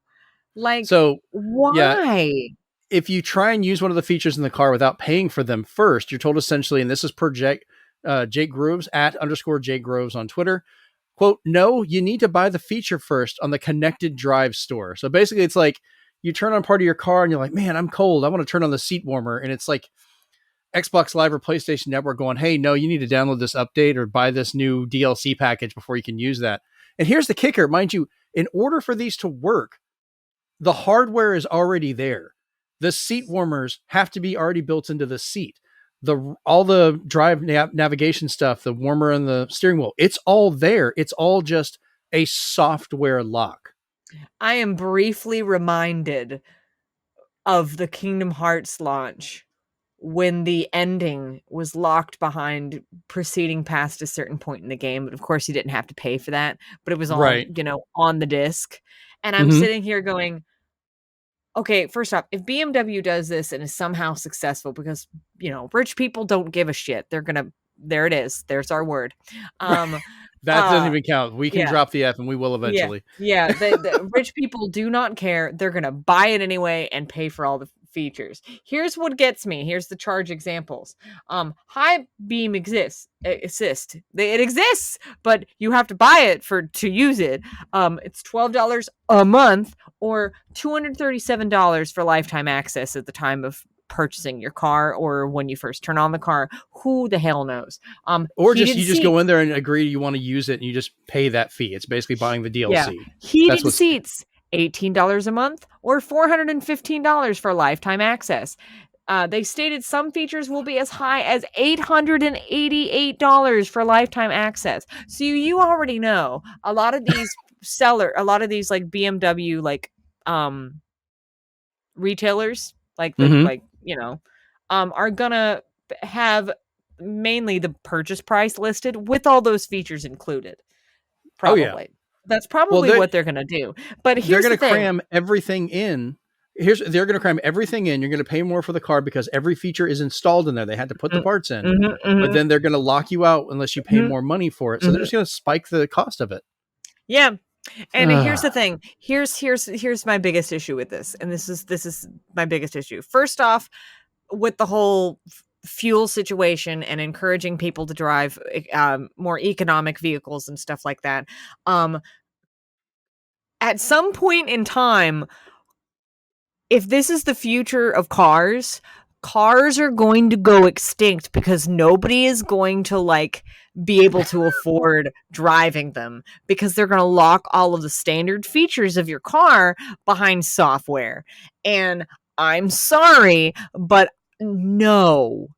Like, so why? If you try and use one of the features in the car without paying for them first, you're told essentially, and this is per Jake Groves @_Jake Groves on Twitter, quote, no, you need to buy the feature first on the connected drive store. So basically it's like you turn on part of your car and you're like, man, I'm cold. I want to turn on the seat warmer. And it's like Xbox Live or PlayStation Network going, hey, no, you need to download this update or buy this new DLC package before you can use that. And here's the kicker, mind you, in order for these to work, the hardware is already there. The seat warmers have to be already built into the seat. All the drive navigation stuff, the warmer and the steering wheel, it's all there. It's all just a software lock. I am briefly reminded of the Kingdom Hearts launch when the ending was locked behind proceeding past a certain point in the game. But of course you didn't have to pay for that, but it was all, on the disc. And I'm sitting here going, okay, first off, if BMW does this and is somehow successful, because, rich people don't give a shit. They're going to, there it is. There's our word. That doesn't even count. We can drop the F and we will eventually. Yeah. The rich people do not care. They're going to buy it anyway and pay for all the features. Here's what gets me. Here's the charge examples. High beam assist. It exists, but you have to buy it to use it. It's $12 a month or $237 for lifetime access at the time of purchasing your car or when you first turn on the car. Who the hell knows? Or you just go in there and agree you want to use it and you just pay that fee. It's basically buying the DLC. Yeah. Heated seats, $18 a month or $415 for lifetime access. They stated some features will be as high as $888 for lifetime access. So you already know a lot of these like BMW retailers are gonna have mainly the purchase price listed with all those features included. Probably. Oh, yeah. That's probably what they're gonna do. But here's they're gonna cram everything in. They're going to cram everything in. You're going to pay more for the car because every feature is installed in there. They had to put the parts in, but then they're going to lock you out unless you pay more money for it. So they're just going to spike the cost of it. Yeah. And here's the thing. Here's my biggest issue with this. And this is my biggest issue. First off, with the whole fuel situation and encouraging people to drive more economic vehicles and stuff like that. At some point in time, if this is the future of cars are going to go extinct because nobody is going to be able to afford driving them because they're going to lock all of the standard features of your car behind software. And I'm sorry, but no,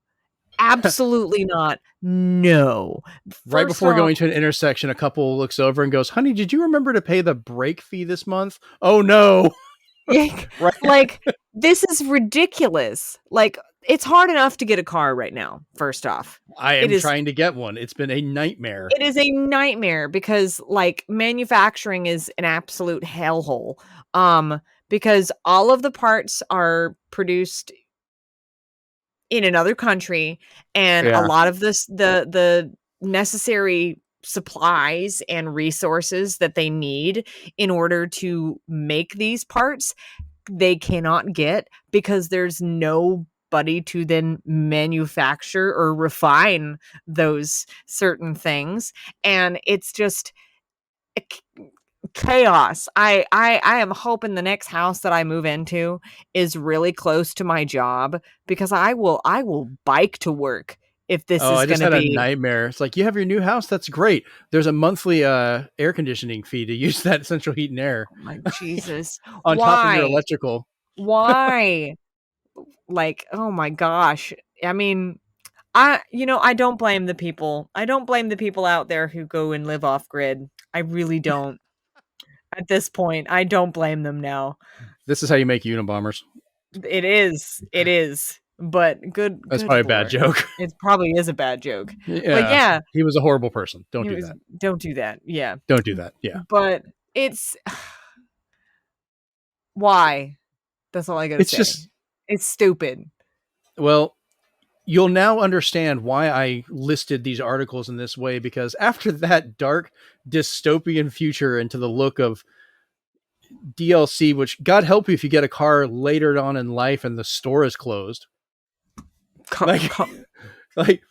absolutely not. No. Right before going to an intersection, a couple looks over and goes, honey, did you remember to pay the brake fee this month? Oh no. Right. This is ridiculous. It's hard enough to get a car right now. First off, I am trying to get one. It's been a nightmare. It is a nightmare because manufacturing is an absolute hellhole. Because all of the parts are produced in another country, and a lot of the necessary supplies and resources that they need in order to make these parts, they cannot get because there's nobody to then manufacture or refine those certain things. And it's just chaos. I am hoping the next house that I move into is really close to my job because I will bike to work. If this is going to be... I just had a nightmare. It's like, you have your new house. That's great. There's a monthly air conditioning fee to use that central heat and air. Oh my Jesus. On top of your electrical. Why? Oh my gosh. I mean, I don't blame the people. I don't blame the people out there who go and live off grid. I really don't. At this point, I don't blame them now. This is how you make Unabombers. It is. But good. That's Good probably a bad Lord. joke. It probably is a bad joke. Yeah. But yeah. He was a horrible person. Don't do that. Don't do that. Yeah. Don't do that. Yeah. But it's... Why? That's all I gotta say. Just... It's stupid. Well, you'll now understand why I listed these articles in this way, because after that dark dystopian future into the look of DLC, which God help you if you get a car later on in life and the store is closed. Like,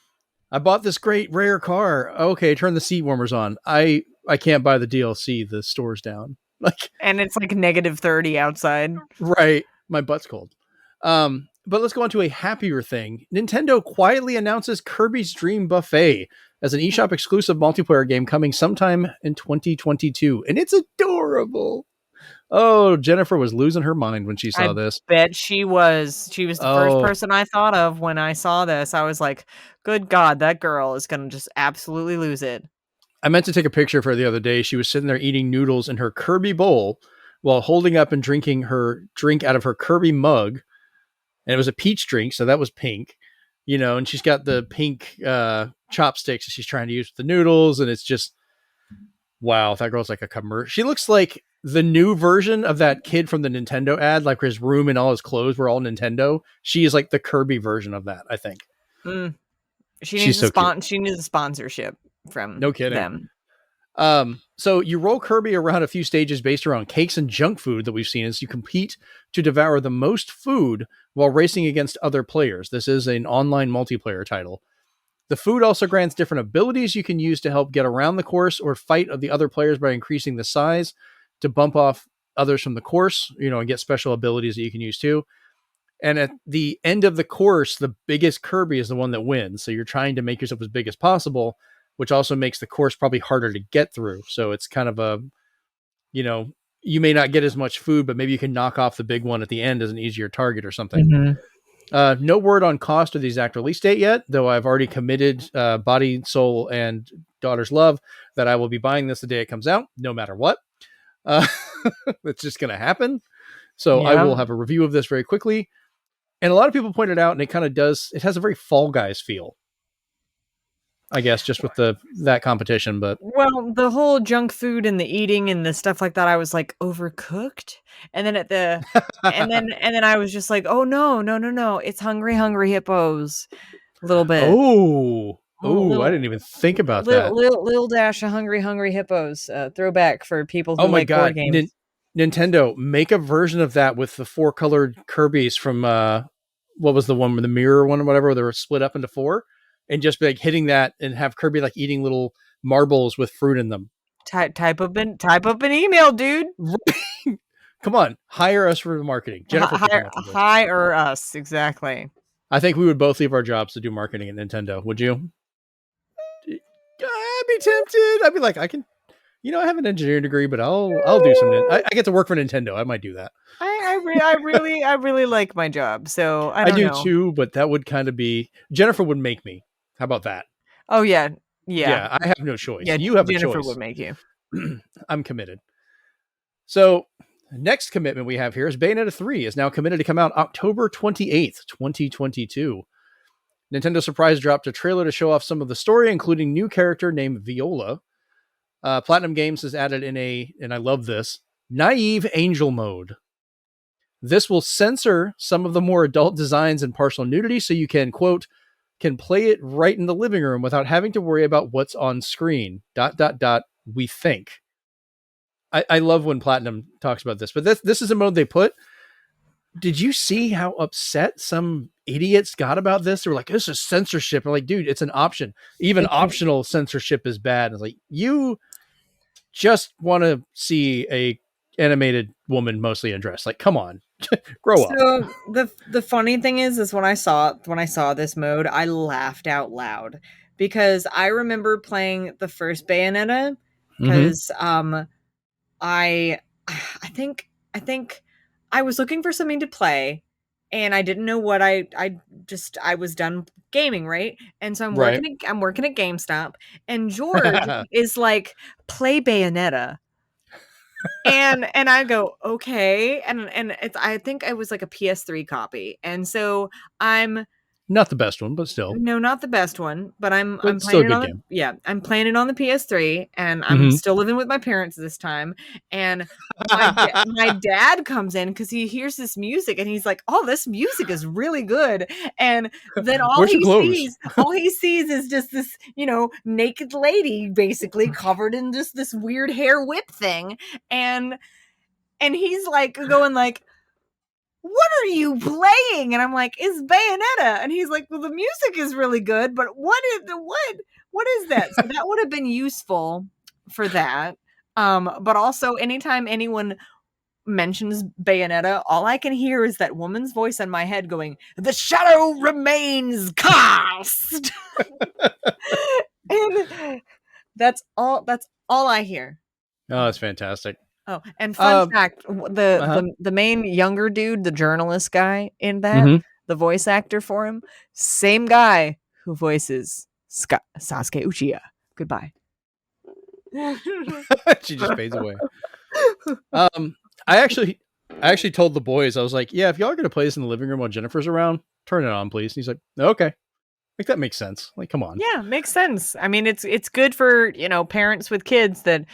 I bought this great rare car. Okay, turn the seat warmers on. I can't buy the DLC. The store's down. Like, and it's like -30 outside. Right. My butt's cold. But let's go on to a happier thing. Nintendo quietly announces Kirby's Dream Buffet as an eShop exclusive multiplayer game coming sometime in 2022. And it's adorable. Oh, Jennifer was losing her mind when she saw this. Bet she was. She was the first person I thought of when I saw this. I was like, good God, that girl is going to just absolutely lose it. I meant to take a picture of her the other day. She was sitting there eating noodles in her Kirby bowl while holding up and drinking her drink out of her Kirby mug. And it was a peach drink, so that was pink, and she's got the pink chopsticks that she's trying to use with the noodles. And it's just, wow, that girl's like a commercial. She looks like the new version of that kid from the Nintendo ad, like his room and all his clothes were all Nintendo. She is like the Kirby version of that, I think. She needs she needs a sponsorship from no kidding. them. So you roll Kirby around a few stages based around cakes and junk food that we've seen as you compete to devour the most food while racing against other players. This is an online multiplayer title. The food also grants different abilities you can use to help get around the course or fight the other players by increasing the size to bump off others from the course, and get special abilities that you can use too. And at the end of the course, the biggest Kirby is the one that wins. So you're trying to make yourself as big as possible, which also makes the course probably harder to get through. So it's kind of a, you may not get as much food, but maybe you can knock off the big one at the end as an easier target or something. Mm-hmm. No word on cost or the exact release date yet, though I've already committed body, soul, and daughter's love that I will be buying this the day it comes out, no matter what. It's just going to happen. So yeah. I will have a review of this very quickly. And a lot of people pointed out, and it has a very Fall Guys feel, I guess, just with that competition. But the whole junk food and the eating and the stuff like that, I was like, overcooked. And then and then I was just like, oh no, it's Hungry Hippos a little bit. I didn't even think about that. Little dash of Hungry Hippos, throwback for people who like board games. Nintendo, make a version of that with the 4-colored Kirby's from what was the one with the mirror one or whatever, where they were split up into 4, and just be like hitting that and have Kirby like eating little marbles with fruit in them. Type up an email, dude. Come on, hire us for marketing. Jennifer, hire us, exactly. I think we would both leave our jobs to do marketing at Nintendo. Would you? I'd be tempted. I'd be like, I can. I have an engineering degree, but I'll do something. I get to work for Nintendo. I might do that. I really like my job, so I do too. But that would kind of be Jennifer would make me. How about that? Oh yeah. I have no choice. Yeah, you have Jennifer a choice. Would make you. I'm committed. So next commitment we have here is Bayonetta 3 is now committed to come out October 28th, 2022. Nintendo Surprise dropped a trailer to show off some of the story, including new character named Viola. Platinum Games has added and I love this, naive angel mode. This will censor some of the more adult designs and partial nudity so you can, quote, can play it right in the living room without having to worry about what's on screen, ... we think. I love when Platinum talks about this, but this is a mode they put. Did you see how upset some idiots got about this? They were like, this is censorship. I'm like, dude, it's an option. Even optional censorship is bad. And it's like, you just want to see a animated woman mostly undressed. Like, come on, grow up. So the funny thing is when I saw this mode, I laughed out loud because I remember playing the first Bayonetta because I think I was looking for something to play and I didn't know what I was done gaming, right? And so I'm working at GameStop and George is like, play Bayonetta. and I go, okay, and it's, I think it was like a PS3 copy, and so I'm not the best one, but still. No, not the best one, but I'm Still a playing it good on the, game. yeah, I'm playing it on the PS3, and I'm still living with my parents this time, and my dad comes in because he hears this music, and he's like, "Oh, this music is really good," and then Where's your clothes? all he sees is just this, naked lady basically covered in just this weird hair whip thing, and he's like going like, "What are you playing?" And I'm like, "It's Bayonetta." And he's like, "Well, the music is really good, but what is that?" So that would have been useful for that. But also anytime anyone mentions Bayonetta, all I can hear is that woman's voice in my head going, "The shadow remains cast." And that's all I hear. Oh, that's fantastic. Oh, and fun fact, the main younger dude, the journalist guy in that, the voice actor for him, same guy who voices Sasuke Uchiha. Goodbye. She just fades away. I actually told the boys, I was like, yeah, if y'all are going to play this in the living room while Jennifer's around, turn it on, please. And he's like, okay. Like, that makes sense. Like, come on. Yeah, makes sense. I mean, it's good for, parents with kids that,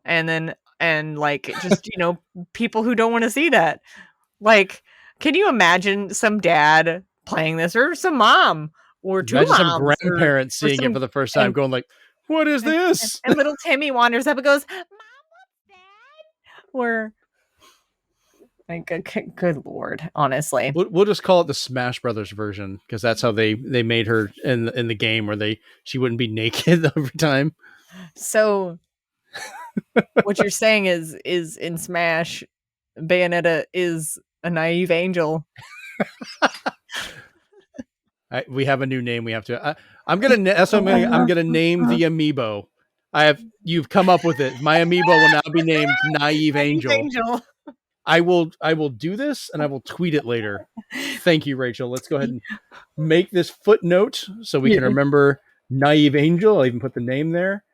and like, just, people who don't want to see that. Like, can you imagine some dad playing this, or some mom, or two Imagine moms, some grandparents seeing it for the first time, going like, what is this? And little Timmy wanders up and goes, "Mom, what's that?" Or, like, good Lord, honestly. We'll just call it the Smash Brothers version, because that's how they made her in the game, where she wouldn't be naked every time. So what you're saying is in Smash, Bayonetta is a naive angel. We have a new name. We have to. I'm gonna name the amiibo. You've come up with it. My amiibo will now be named Naive Angel. I will do this, and I will tweet it later. Thank you, Rachel. Let's go ahead and make this footnote so we can remember Naive Angel. I'll even put the name there.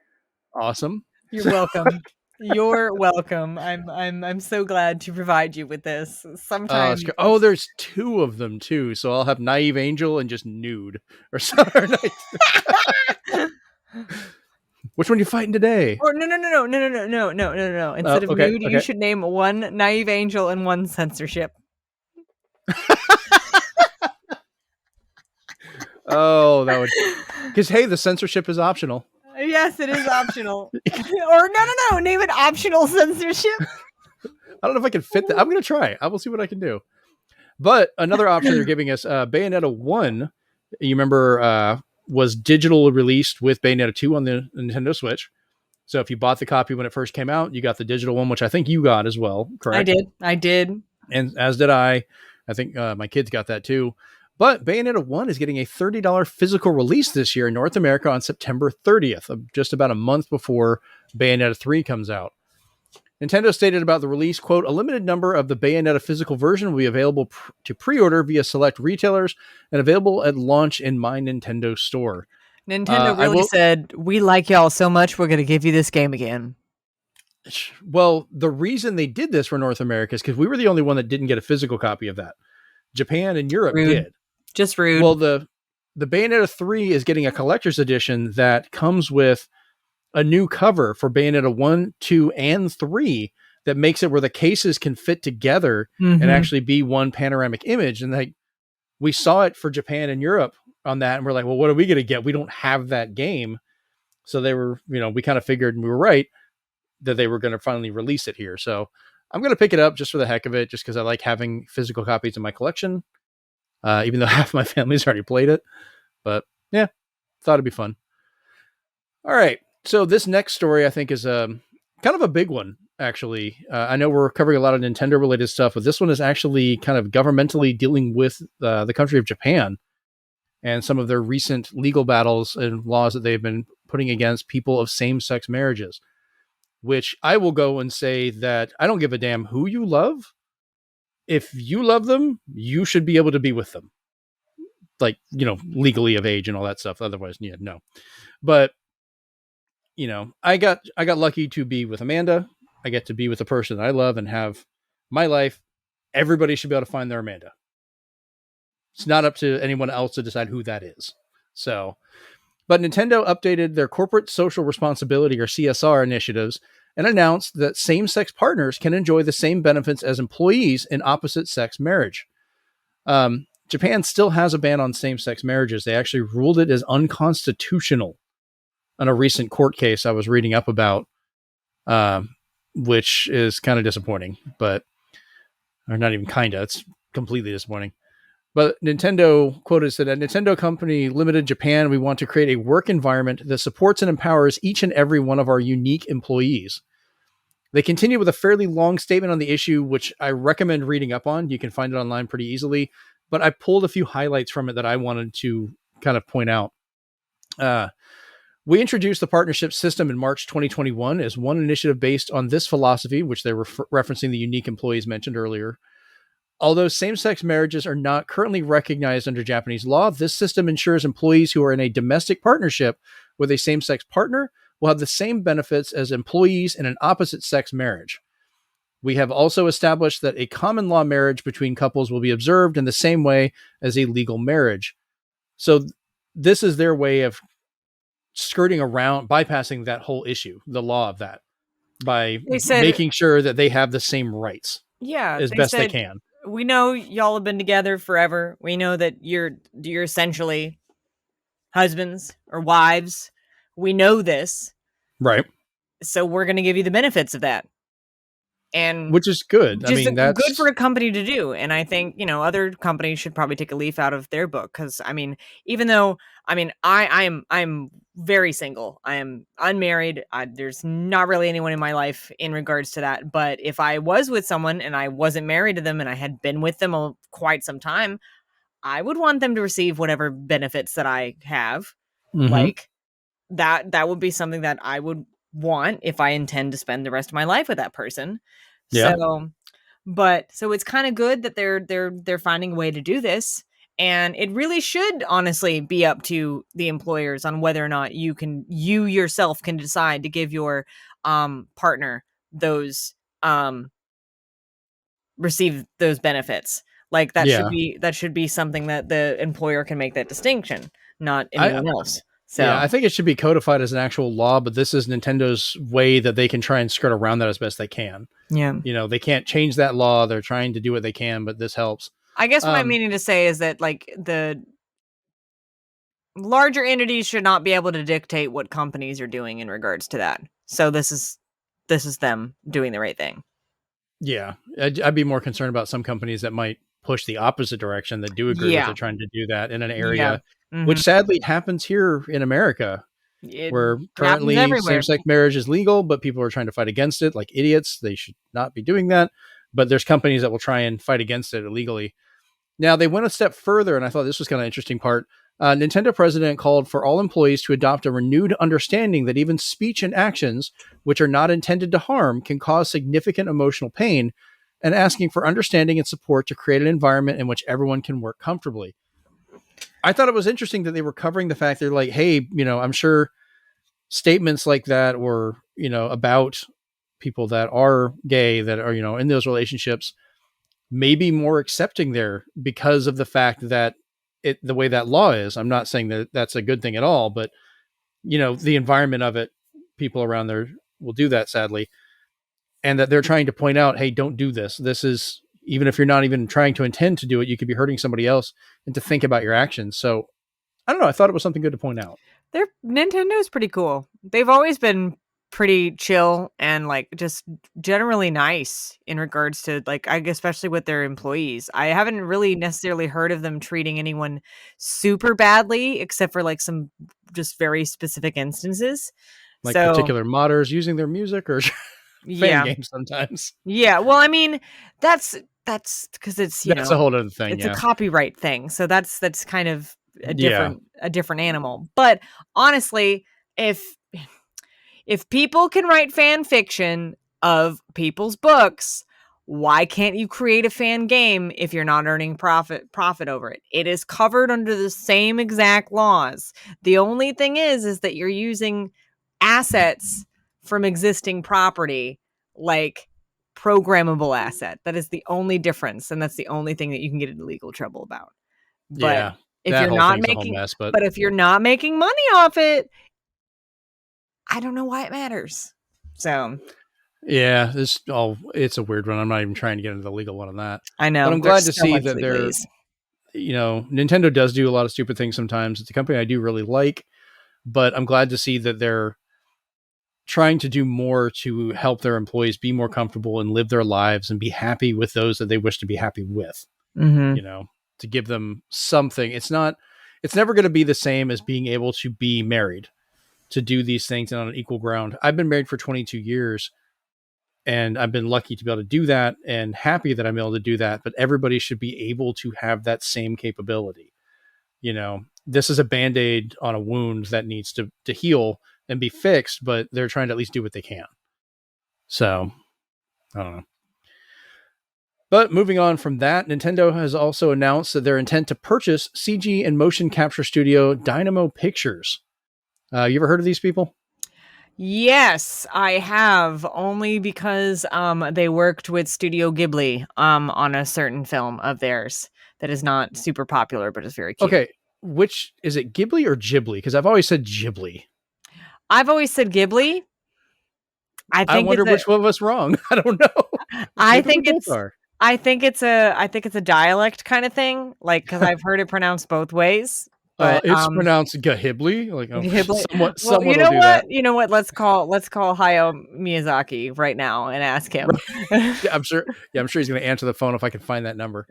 Awesome. You're welcome. You're welcome. I'm so glad to provide you with this. Sometimes there's two of them too, so I'll have Naive Angel and just Nude or something. Which one are you fighting today? Or no. Instead of Nude, you should name one Naive Angel and one censorship. Oh, that would, because hey, the censorship is optional. Yes, it is optional. Or no, name it optional censorship. I don't know if I can fit that. I'm gonna try. I will see what I can do. But another option they're giving us, Bayonetta 1, you remember, was digital released with Bayonetta 2 on the Nintendo Switch. So if you bought the copy when it first came out, you got the digital one, which I think you got as well, correct? I did. And as did I. I think my kids got that too. But Bayonetta 1 is getting a $30 physical release this year in North America on September 30th, just about a month before Bayonetta 3 comes out. Nintendo stated about the release, quote, "A limited number of the Bayonetta physical version will be available to pre-order via select retailers and available at launch in My Nintendo Store." Nintendo really said, "We like y'all so much, we're going to give you this game again." Well, the reason they did this for North America is because we were the only one that didn't get a physical copy of that. Japan and Europe did. Just rude. Well, the Bayonetta 3 is getting a collector's edition that comes with a new cover for Bayonetta 1, 2, and 3 that makes it where the cases can fit together and actually be one panoramic image. And we saw it for Japan and Europe on that, and we're like, well, what are we going to get? We don't have that game. So they were, we kind of figured, and we were right, that they were going to finally release it here. So I'm going to pick it up just for the heck of it, just because I like having physical copies in my collection, even though half my family's already played it. But yeah, thought it'd be fun. All right. So this next story, I think, is kind of a big one, actually. I know we're covering a lot of Nintendo-related stuff, but this one is actually kind of governmentally dealing with the country of Japan and some of their recent legal battles and laws that they've been putting against people of same-sex marriages, which I will go and say that I don't give a damn who you love. If you love them, you should be able to be with them. Like, legally of age and all that stuff. Otherwise, yeah, no. But I got lucky to be with Amanda. I get to be with the person that I love and have my life. Everybody should be able to find their Amanda. It's not up to anyone else to decide who that is. So, but Nintendo updated their corporate social responsibility, or CSR, initiatives and announced that same-sex partners can enjoy the same benefits as employees in opposite-sex marriage. Japan still has a ban on same-sex marriages. They actually ruled it as unconstitutional in a recent court case I was reading up about, which is kind of disappointing, but, or not even kind of, it's completely disappointing. But Nintendo quoted said, at Nintendo Company Limited Japan, we want to create a work environment that supports and empowers each and every one of our unique employees. They continue with a fairly long statement on the issue, which I recommend reading up on. You can find it online pretty easily, but I pulled a few highlights from it that I wanted to kind of point out. We introduced the partnership system in March 2021 as one initiative based on this philosophy, which they were referencing the unique employees mentioned earlier. Although same-sex marriages are not currently recognized under Japanese law, this system ensures employees who are in a domestic partnership with a same-sex partner will have the same benefits as employees in an opposite-sex marriage. We have also established that a common law marriage between couples will be observed in the same way as a legal marriage. So this is their way of skirting around, bypassing that whole issue, the law of that, by making sure that they have the same rights as best they can. We know y'all have been together forever. We know that you're essentially husbands or wives. We know this. Right. So we're going to give you the benefits of that. And which is good. I mean, that's good for a company to do. And I think, other companies should probably take a leaf out of their book. Cause I mean, even though, I'm very single. I am unmarried. There's not really anyone in my life in regards to that. But if I was with someone and I wasn't married to them and I had been with them quite some time, I would want them to receive whatever benefits that I have. Mm-hmm. Like that would be something that I would want if I intend to spend the rest of my life with that person. Yeah. So it's kind of good that they're finding a way to do this. And it really should honestly be up to the employers on whether or not you yourself can decide to give your partner those receive those benefits. Like that should be something that the employer can make that distinction, not anyone else. So yeah, I think it should be codified as an actual law, but this is Nintendo's way that they can try and skirt around that as best they can. Yeah. They can't change that law. They're trying to do what they can, but this helps. I guess what I'm meaning to say is that like the larger entities should not be able to dictate what companies are doing in regards to that. So this is them doing the right thing. Yeah. I'd be more concerned about some companies that might push the opposite direction, that do agree with it, trying to do that in an area, which sadly happens here in America, where currently same-sex marriage is legal, but people are trying to fight against it like idiots. They should not be doing that. But there's companies that will try and fight against it illegally. Now, they went a step further, and I thought this was kind of an interesting part. Nintendo president called for all employees to adopt a renewed understanding that even speech and actions, which are not intended to harm, can cause significant emotional pain, and asking for understanding and support to create an environment in which everyone can work comfortably. I thought it was interesting that they were covering the fact they're like, hey, I'm sure statements like that, or, about people that are gay, that are, in those relationships, may be more accepting there because of the fact that the way that law is. I'm not saying that that's a good thing at all, but the environment of it, people around there will do that, sadly. And that they're trying to point out, hey, don't do this. This is, even if you're not even trying to intend to do it, you could be hurting somebody else, and to think about your actions. So I don't know. I thought it was something good to point out. Nintendo's pretty cool. They've always been pretty chill and like just generally nice in regards to like, especially with their employees. I haven't really necessarily heard of them treating anyone super badly, except for like some just very specific instances. Like particular modders using their music or fan games sometimes. Yeah. Well, I mean, that's because it's, that's a whole other thing. It's a copyright thing. So that's kind of a different animal. But honestly, if people can write fan fiction of people's books, why can't you create a fan game if you're not earning profit over it? It is covered under the same exact laws. The only thing is that you're using assets from existing property like programmable asset. That is the only difference, and that's the only thing that you can get into legal trouble about. But Yeah, if that you're whole not thing's a whole making, mess. But if you're not making money off it, I don't know why it matters. So yeah, it's a weird one. I'm not even trying to get into the legal one on that. I know, But I'm glad to see that they're, Nintendo does do a lot of stupid things sometimes. It's a company I do really like, but I'm glad to see that they're trying to do more to help their employees be more comfortable and live their lives and be happy with those that they wish to be happy with. To give them something. It's never going to be the same as being able to be married, to do these things on an equal ground. I've been married for 22 years and I've been lucky to be able to do that and happy that I'm able to do that. But everybody should be able to have that same capability. This is a Band-Aid on a wound that needs to heal and be fixed, but they're trying to at least do what they can. So I don't know. But moving on from that, Nintendo has also announced that their intent to purchase CG and motion capture studio Dynamo Pictures. You ever heard of these people? Yes, I have, only because they worked with Studio Ghibli on a certain film of theirs that is not super popular, but is very cute. Okay, which is it, Ghibli or Ghibli? Because I've always said Ghibli. I've always said Ghibli. I wonder which one of us wrong. I don't know. I think it's a dialect kind of thing, like, because I've heard it pronounced both ways. But it's pronounced Ghibli. Like Ghibli. Someone you know will do what? that. You know what? Let's call Hayao Miyazaki right now and ask him. Yeah, I'm sure. Yeah, I'm sure he's going to answer the phone if I can find that number.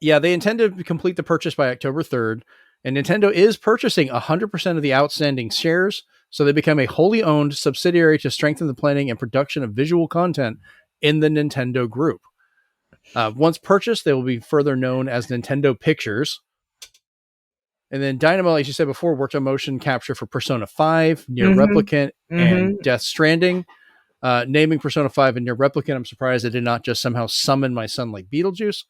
Yeah, they intend to complete the purchase by October 3rd, and Nintendo is purchasing 100% of the outstanding shares, so they become a wholly owned subsidiary to strengthen the planning and production of visual content in the Nintendo group. Once purchased, they will be further known as Nintendo Pictures. And then Dynamo, as you said before, worked on motion capture for Persona 5, Nier Replicant, and Death Stranding. Naming Persona 5 and Nier Replicant, I'm surprised I did not just somehow summon my son like Beetlejuice.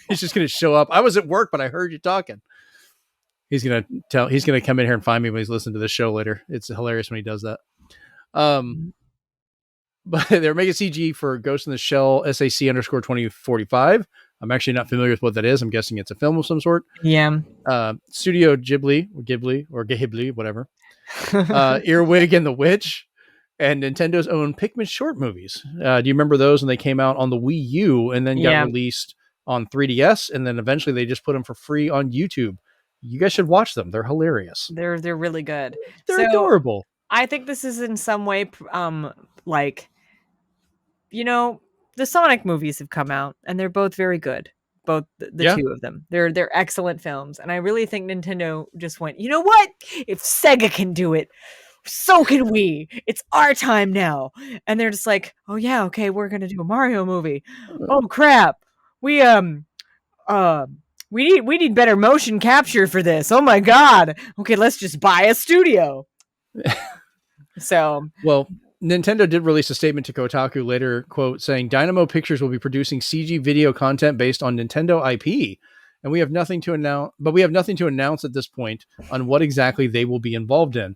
He's just going to show up. I was at work, but I heard you talking. He's going to come in here and find me when he's listening to this show later. It's hilarious when he does that. But they're making CG for Ghost in the Shell SAC_2045. I'm actually not familiar with what that is. I'm guessing it's a film of some sort. Yeah. Studio Ghibli, whatever. Earwig and the Witch, and Nintendo's own Pikmin short movies. Do you remember those when they came out on the Wii U and then got released on 3DS, and then eventually they just put them for free on YouTube? You guys should watch them. They're hilarious. They're really good. They're adorable. I think this is in some way like, the Sonic movies have come out and they're both very good. Both the two of them. They're excellent films. And I really think Nintendo just went, you know what? If Sega can do it, so can we. It's our time now. And they're just like, oh yeah, okay, we're gonna do a Mario movie. Oh crap. We need better motion capture for this. Oh my god. Okay, let's just buy a studio. Well, Nintendo did release a statement to Kotaku later, quote, saying Dynamo Pictures will be producing CG video content based on Nintendo IP, and we have nothing to announce at this point on what exactly they will be involved in.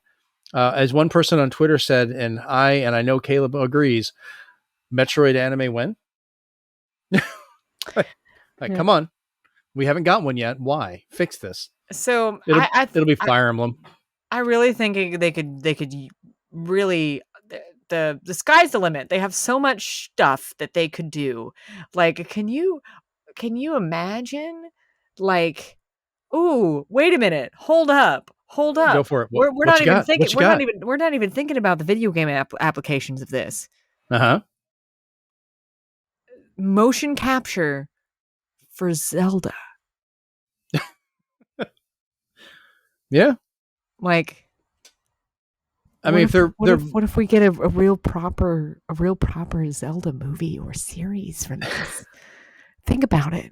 As one person on Twitter said, and I know Caleb agrees, Metroid anime when? Come on. We haven't got one yet. Why? Fix this. So it'll be Fire Emblem. I really think they could really, the sky's the limit. They have so much stuff that they could do. Like, can you imagine, like, ooh, wait a minute, hold up. Go for it. We're not even thinking. We're not even thinking about the video game applications of this. Motion capture for Zelda. Yeah. Like, I mean, what if we get a real proper Zelda movie or series from this? Think about it.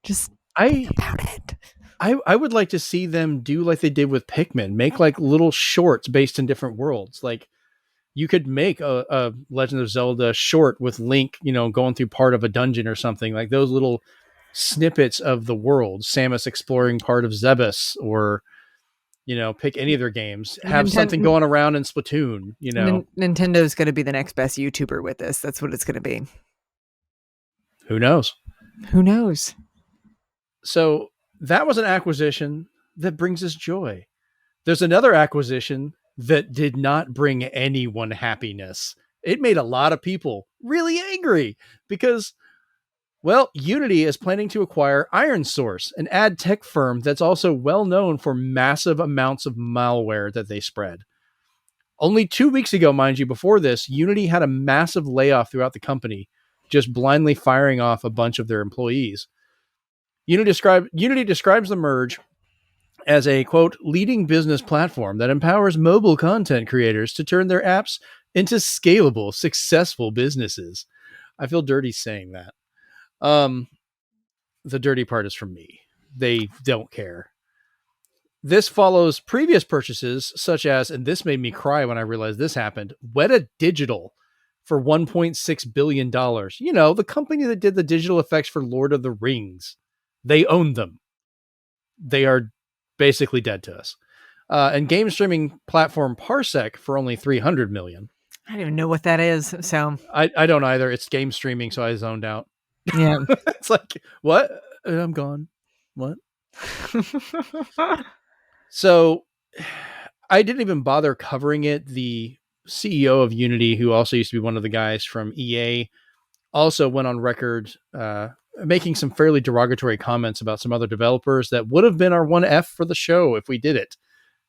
Just think about it. I would like to see them do like they did with Pikmin, make like little shorts based in different worlds. Like, you could make a Legend of Zelda short with Link, going through part of a dungeon or something, like those little snippets of the world. Samus exploring part of Zebes, or, pick any of their games. Have something going around in Splatoon. Nintendo's going to be the next best YouTuber with this. That's what it's going to be. Who knows? Who knows? So that was an acquisition that brings us joy. There's another acquisition that did not bring anyone happiness. It made a lot of people really angry because, well, Unity is planning to acquire IronSource, an ad tech firm that's also well known for massive amounts of malware that they spread. Only 2 weeks ago, mind you, before this, Unity had a massive layoff throughout the company, just blindly firing off a bunch of their employees. Unity describes the merge as a, quote, leading business platform that empowers mobile content creators to turn their apps into scalable, successful businesses. I feel dirty saying that. The dirty part is from me. They don't care. This follows previous purchases such as, and this made me cry when I realized this happened, Weta Digital for $1.6 billion. The company that did the digital effects for Lord of the Rings. They own them. They are basically dead to us. And game streaming platform Parsec for only $300 million. I don't even know what that is. So I don't either. It's game streaming, so I zoned out. Yeah. It's like, what? I'm gone. What? So I didn't even bother covering it. The CEO of Unity, who also used to be one of the guys from EA, also went on record making some fairly derogatory comments about some other developers that would have been our 1F for the show if we did it,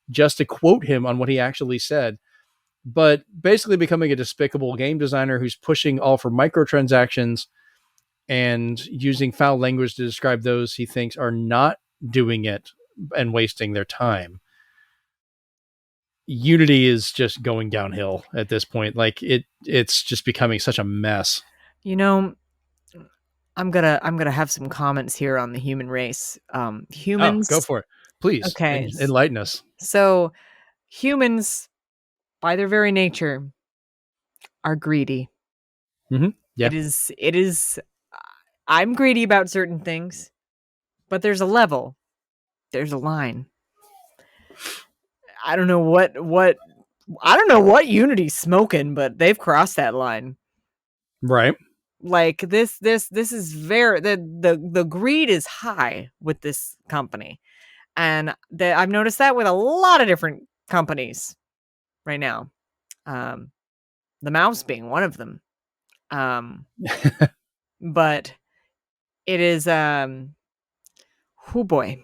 just to quote him on what he actually said. But basically becoming a despicable game designer who's pushing all for microtransactions and using foul language to describe those he thinks are not doing it and wasting their time. Unity is just going downhill at this point. Like it's just becoming such a mess. I'm gonna have some comments here on the human race. Humans, go for it, please. Okay, enlighten us. So, humans, by their very nature, are greedy. Mm-hmm. Yeah, it is. I'm greedy about certain things, but there's a level. There's a line. I don't know what Unity's smoking, but they've crossed that line. Right. Like this is very the greed is high with this company, and I've noticed that with a lot of different companies right now. The mouse being one of them, but it is oh boy,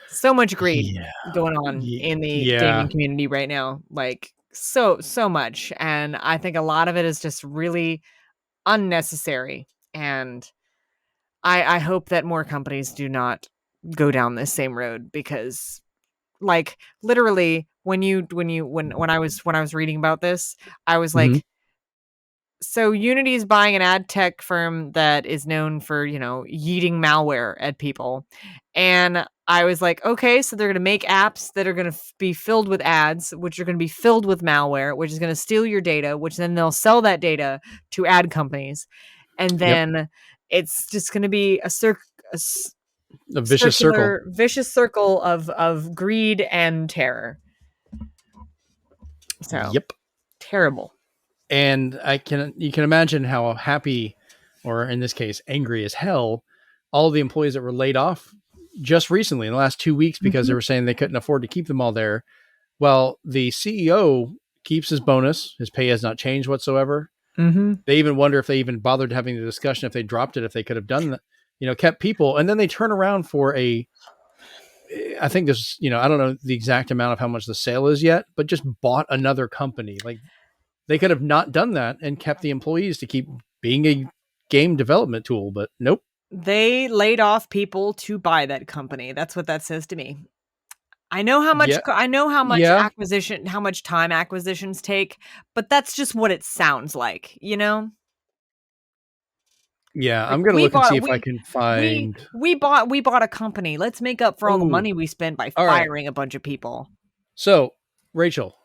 so much greed going on in the gaming community right now, like so much, and I think a lot of it is just really unnecessary, and I hope that more companies do not go down this same road, because like literally when I was reading about this, I was like, so Unity is buying an ad tech firm that is known for, yeeting malware at people. And I was like, okay, so they're going to make apps that are going to be filled with ads, which are going to be filled with malware, which is going to steal your data, which then they'll sell that data to ad companies. And then it's just going to be a vicious circle of greed and terror. So terrible. And you can imagine how happy, or in this case, angry as hell, all the employees that were laid off just recently in the last 2 weeks because they were saying they couldn't afford to keep them all there. Well, the CEO keeps his bonus. His pay has not changed whatsoever. They even wonder if they even bothered having the discussion if they dropped it, if they could have done that, kept people. And then they turn around for I think this, I don't know the exact amount of how much the sale is yet, but just bought another company. Like, they could have not done that and kept the employees to keep being a game development tool, but nope. They laid off people to buy that company. That's what that says to me. I know how much how much time acquisitions take, but that's just what it sounds like, Yeah, I'm going to look and see if I can find. We bought a company. Let's make up for all the money we spent by firing a bunch of people. So, Rachel,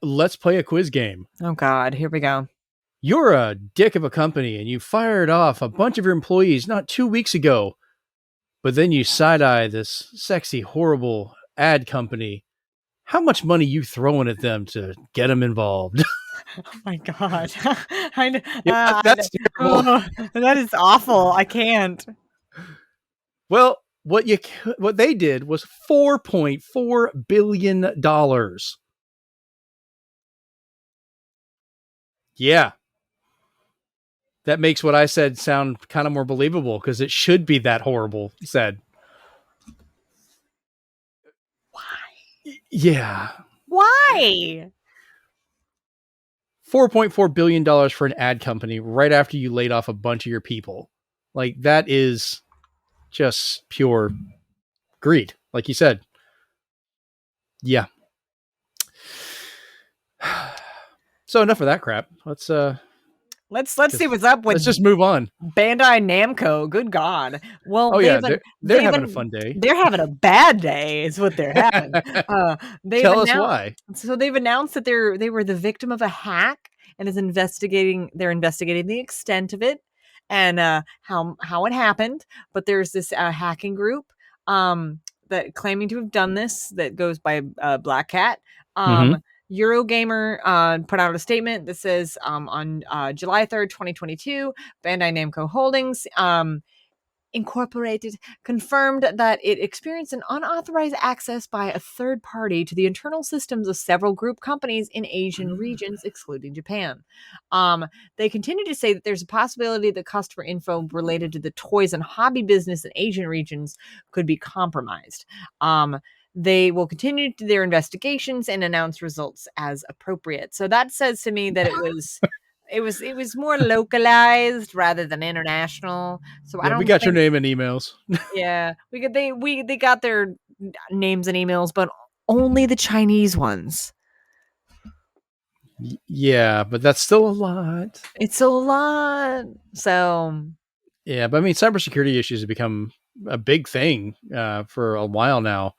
let's play a quiz game. Oh God, here we go. You're a dick of a company and you fired off a bunch of your employees not 2 weeks ago, but then you side-eye this sexy, horrible ad company, how much money you throwing at them to get them involved? Oh my God. That's terrible. That is awful. I can't. Well, what they did was $4.4 billion. Yeah. That makes what I said sound kind of more believable because it should be that horrible said. Why? Yeah. Why? $4.4 billion for an ad company right after you laid off a bunch of your people. Like, that is just pure greed, like you said. Yeah. So enough of that crap. Let's see what's up with. Let's just move on. Bandai Namco. Good God. Well, they're having a fun day. They're having a bad day, is what they're having. Tell us why. So they've announced that they were the victim of a hack and they're investigating the extent of it and how it happened. But there's this hacking group that claiming to have done this that goes by Black Cat. Eurogamer put out a statement that says on July 3rd, 2022, Bandai Namco Holdings Incorporated confirmed that it experienced an unauthorized access by a third party to the internal systems of several group companies in Asian regions, excluding Japan. They continue to say that there's a possibility that customer info related to the toys and hobby business in Asian regions could be compromised. They will continue their investigations and announce results as appropriate. So that says to me that it was more localized rather than international. So we got your name and emails. Yeah, they got their names and emails, but only the Chinese ones. Yeah, but that's still a lot. It's still a lot. So yeah, but I mean, cybersecurity issues have become a big thing for a while now,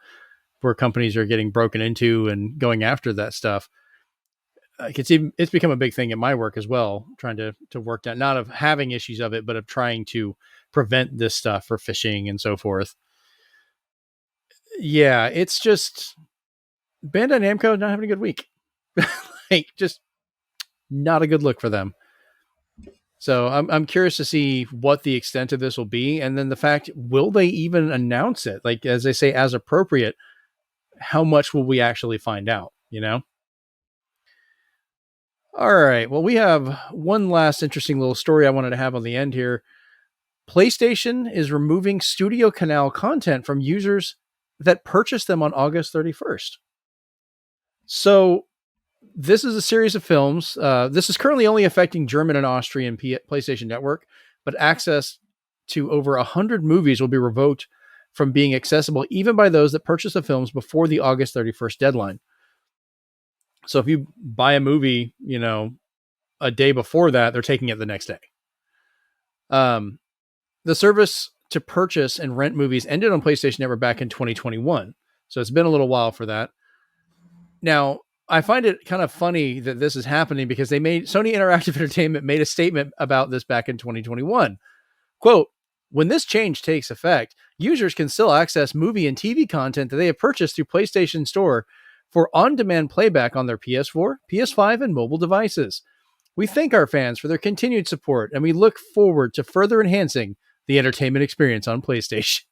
where companies are getting broken into and going after that stuff. It's become a big thing at my work as well, trying to work down, not of having issues of it, but of trying to prevent this stuff for phishing and so forth. Yeah, it's just Bandai Namco not having a good week. Like, just not a good look for them. So I'm curious to see what the extent of this will be, and then the fact, will they even announce it? Like, as they say, as appropriate, how much will we actually find out? You know. All right. Well, we have one last interesting little story I wanted to have on the end here. PlayStation is removing Studio Canal content from users that purchased them on August 31st. So this is a series of films. This is currently only affecting German and Austrian PlayStation Network, but access to over 100 movies will be revoked from being accessible even by those that purchased the films before the August 31st deadline. So if you buy a movie, a day before that, they're taking it the next day. The service to purchase and rent movies ended on PlayStation Network back in 2021. So it's been a little while for that. Now, I find it kind of funny that this is happening because Sony Interactive Entertainment made a statement about this back in 2021. Quote, "When this change takes effect, users can still access movie and TV content that they have purchased through PlayStation Store for on-demand playback on their PS4, PS5, and mobile devices. We thank our fans for their continued support, and we look forward to further enhancing the entertainment experience on PlayStation."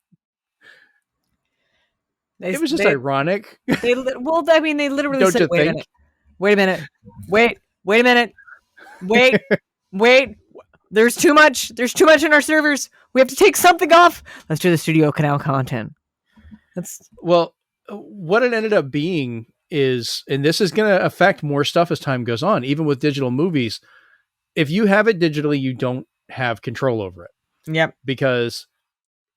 It was just ironic. They literally said, wait a minute. Wait. There's too much in our servers. We have to take something off. Let's do the Studio Canal content. Well, what it ended up being is, and this is going to affect more stuff as time goes on, even with digital movies. If you have it digitally, you don't have control over it. Yep. Because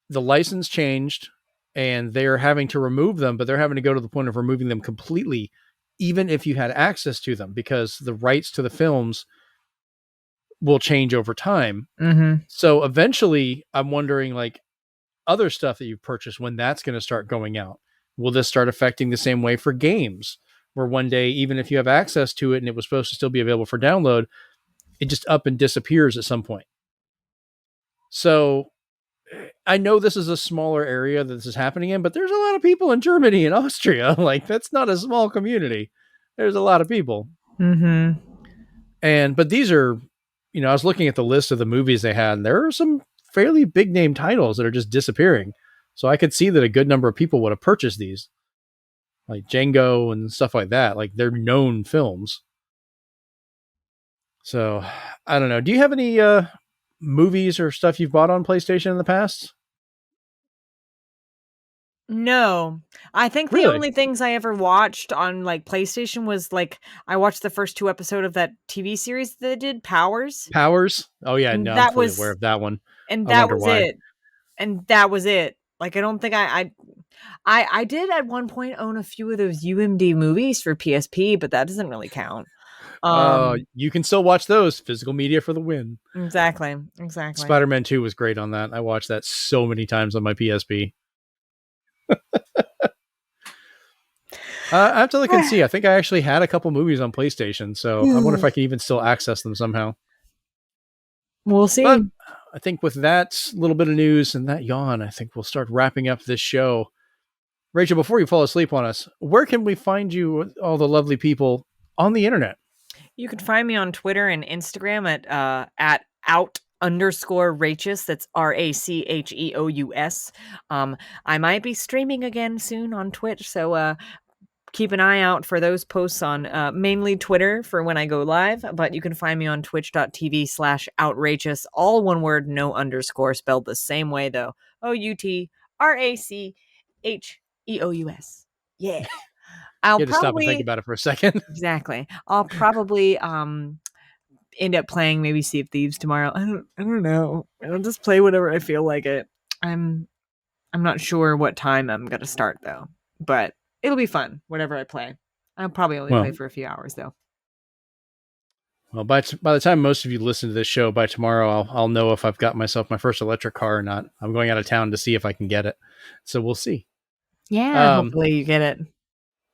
the license changed and they're having to remove them, but they're having to go to the point of removing them completely, even if you had access to them, because the rights to the films will change over time. Mm-hmm. So eventually I'm wondering, like, other stuff that you've purchased, when that's going to start going out, will this start affecting the same way for games, where one day, even if you have access to it and it was supposed to still be available for download, it just up and disappears at some point. So I know this is a smaller area that this is happening in, but there's a lot of people in Germany and Austria. Like, that's not a small community. There's a lot of people. But these are, I was looking at the list of the movies they had, and there are some fairly big name titles that are just disappearing. So I could see that a good number of people would have purchased these, like Django and stuff like that. Like, they're known films. So I don't know. Do you have any movies or stuff you've bought on PlayStation in the past? No, I think the only things I ever watched on like PlayStation was like I watched the first 2 episodes of that TV series that they did, Powers. Oh yeah, no, I'm fully aware of that one. And that was it. And that was it. Like, I don't think I did at one point own a few of those UMD movies for PSP, but that doesn't really count. You can still watch those. Physical media for the win. Exactly. Spider-Man 2 was great on that. I watched that so many times on my PSP. I have to look and see. I think I actually had a couple movies on PlayStation, so I wonder if I can even still access them somehow. We'll see. But I think with that little bit of news and that yawn, I think we'll start wrapping up this show. Rachel, before you fall asleep on us, where can we find you, all the lovely people on the internet? You can find me on Twitter and Instagram at out_Rachus. That's RACHEOUS. I might be streaming again soon on Twitch, so keep an eye out for those posts on mainly Twitter for when I go live, but you can find me on twitch.tv/outrageous, all one word, no underscore, spelled the same way though. OUTRACHEOUS. Yeah. I'll probably stop and think about it for a second. Exactly. I'll probably end up playing maybe Sea of Thieves tomorrow. I don't know. I'll just play whatever I feel like it. I'm not sure what time I'm gonna start though, but it'll be fun, whatever I play. I'll probably only play for a few hours, though. Well, by the time most of you listen to this show, by tomorrow, I'll know if I've got myself my first electric car or not. I'm going out of town to see if I can get it. So we'll see. Yeah, hopefully you get it.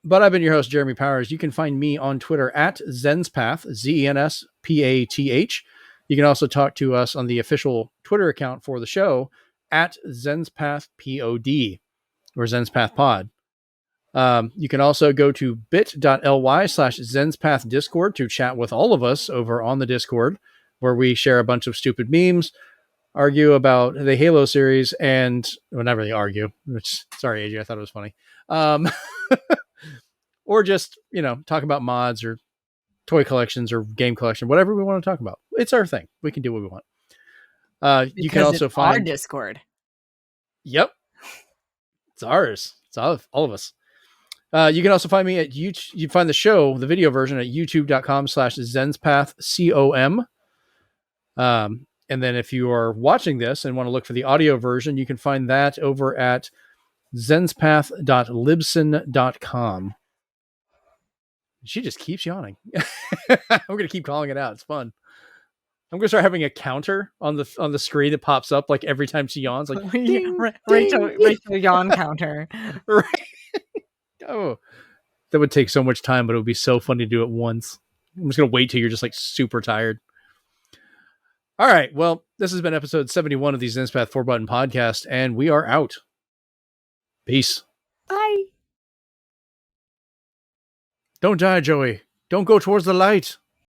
But I've been your host, Jeremy Powers. You can find me on Twitter at Zenspath, ZENSPATH. You can also talk to us on the official Twitter account for the show at ZenspathPod or ZenspathPod. You can also go to bit.ly/Zenspath Discord to chat with all of us over on the Discord, where we share a bunch of stupid memes, argue about the Halo series, and not really argue, which, sorry, AJ, I thought it was funny. Or just, talk about mods or toy collections or game collection, whatever we want to talk about. It's our thing. We can do what we want. You can also find our Discord. Yep. It's ours. It's all of us. You can also find me at YouTube. You find the show, the video version, at youtube.com/ZenspathCom. And then if you are watching this and want to look for the audio version, you can find that over at zenspath.libsyn.com. She just keeps yawning. I'm going to keep calling it out. It's fun. I'm going to start having a counter on the screen that pops up like every time she yawns. Like ding, Rachel yawn counter. Right. Oh, that would take so much time, but it would be so funny to do it once. I'm just going to wait till you're just like super tired. All right. Well, this has been episode 71 of the Zenspath 4-Button Podcast, and we are out. Peace. Bye. Don't die, Joey. Don't go towards the light.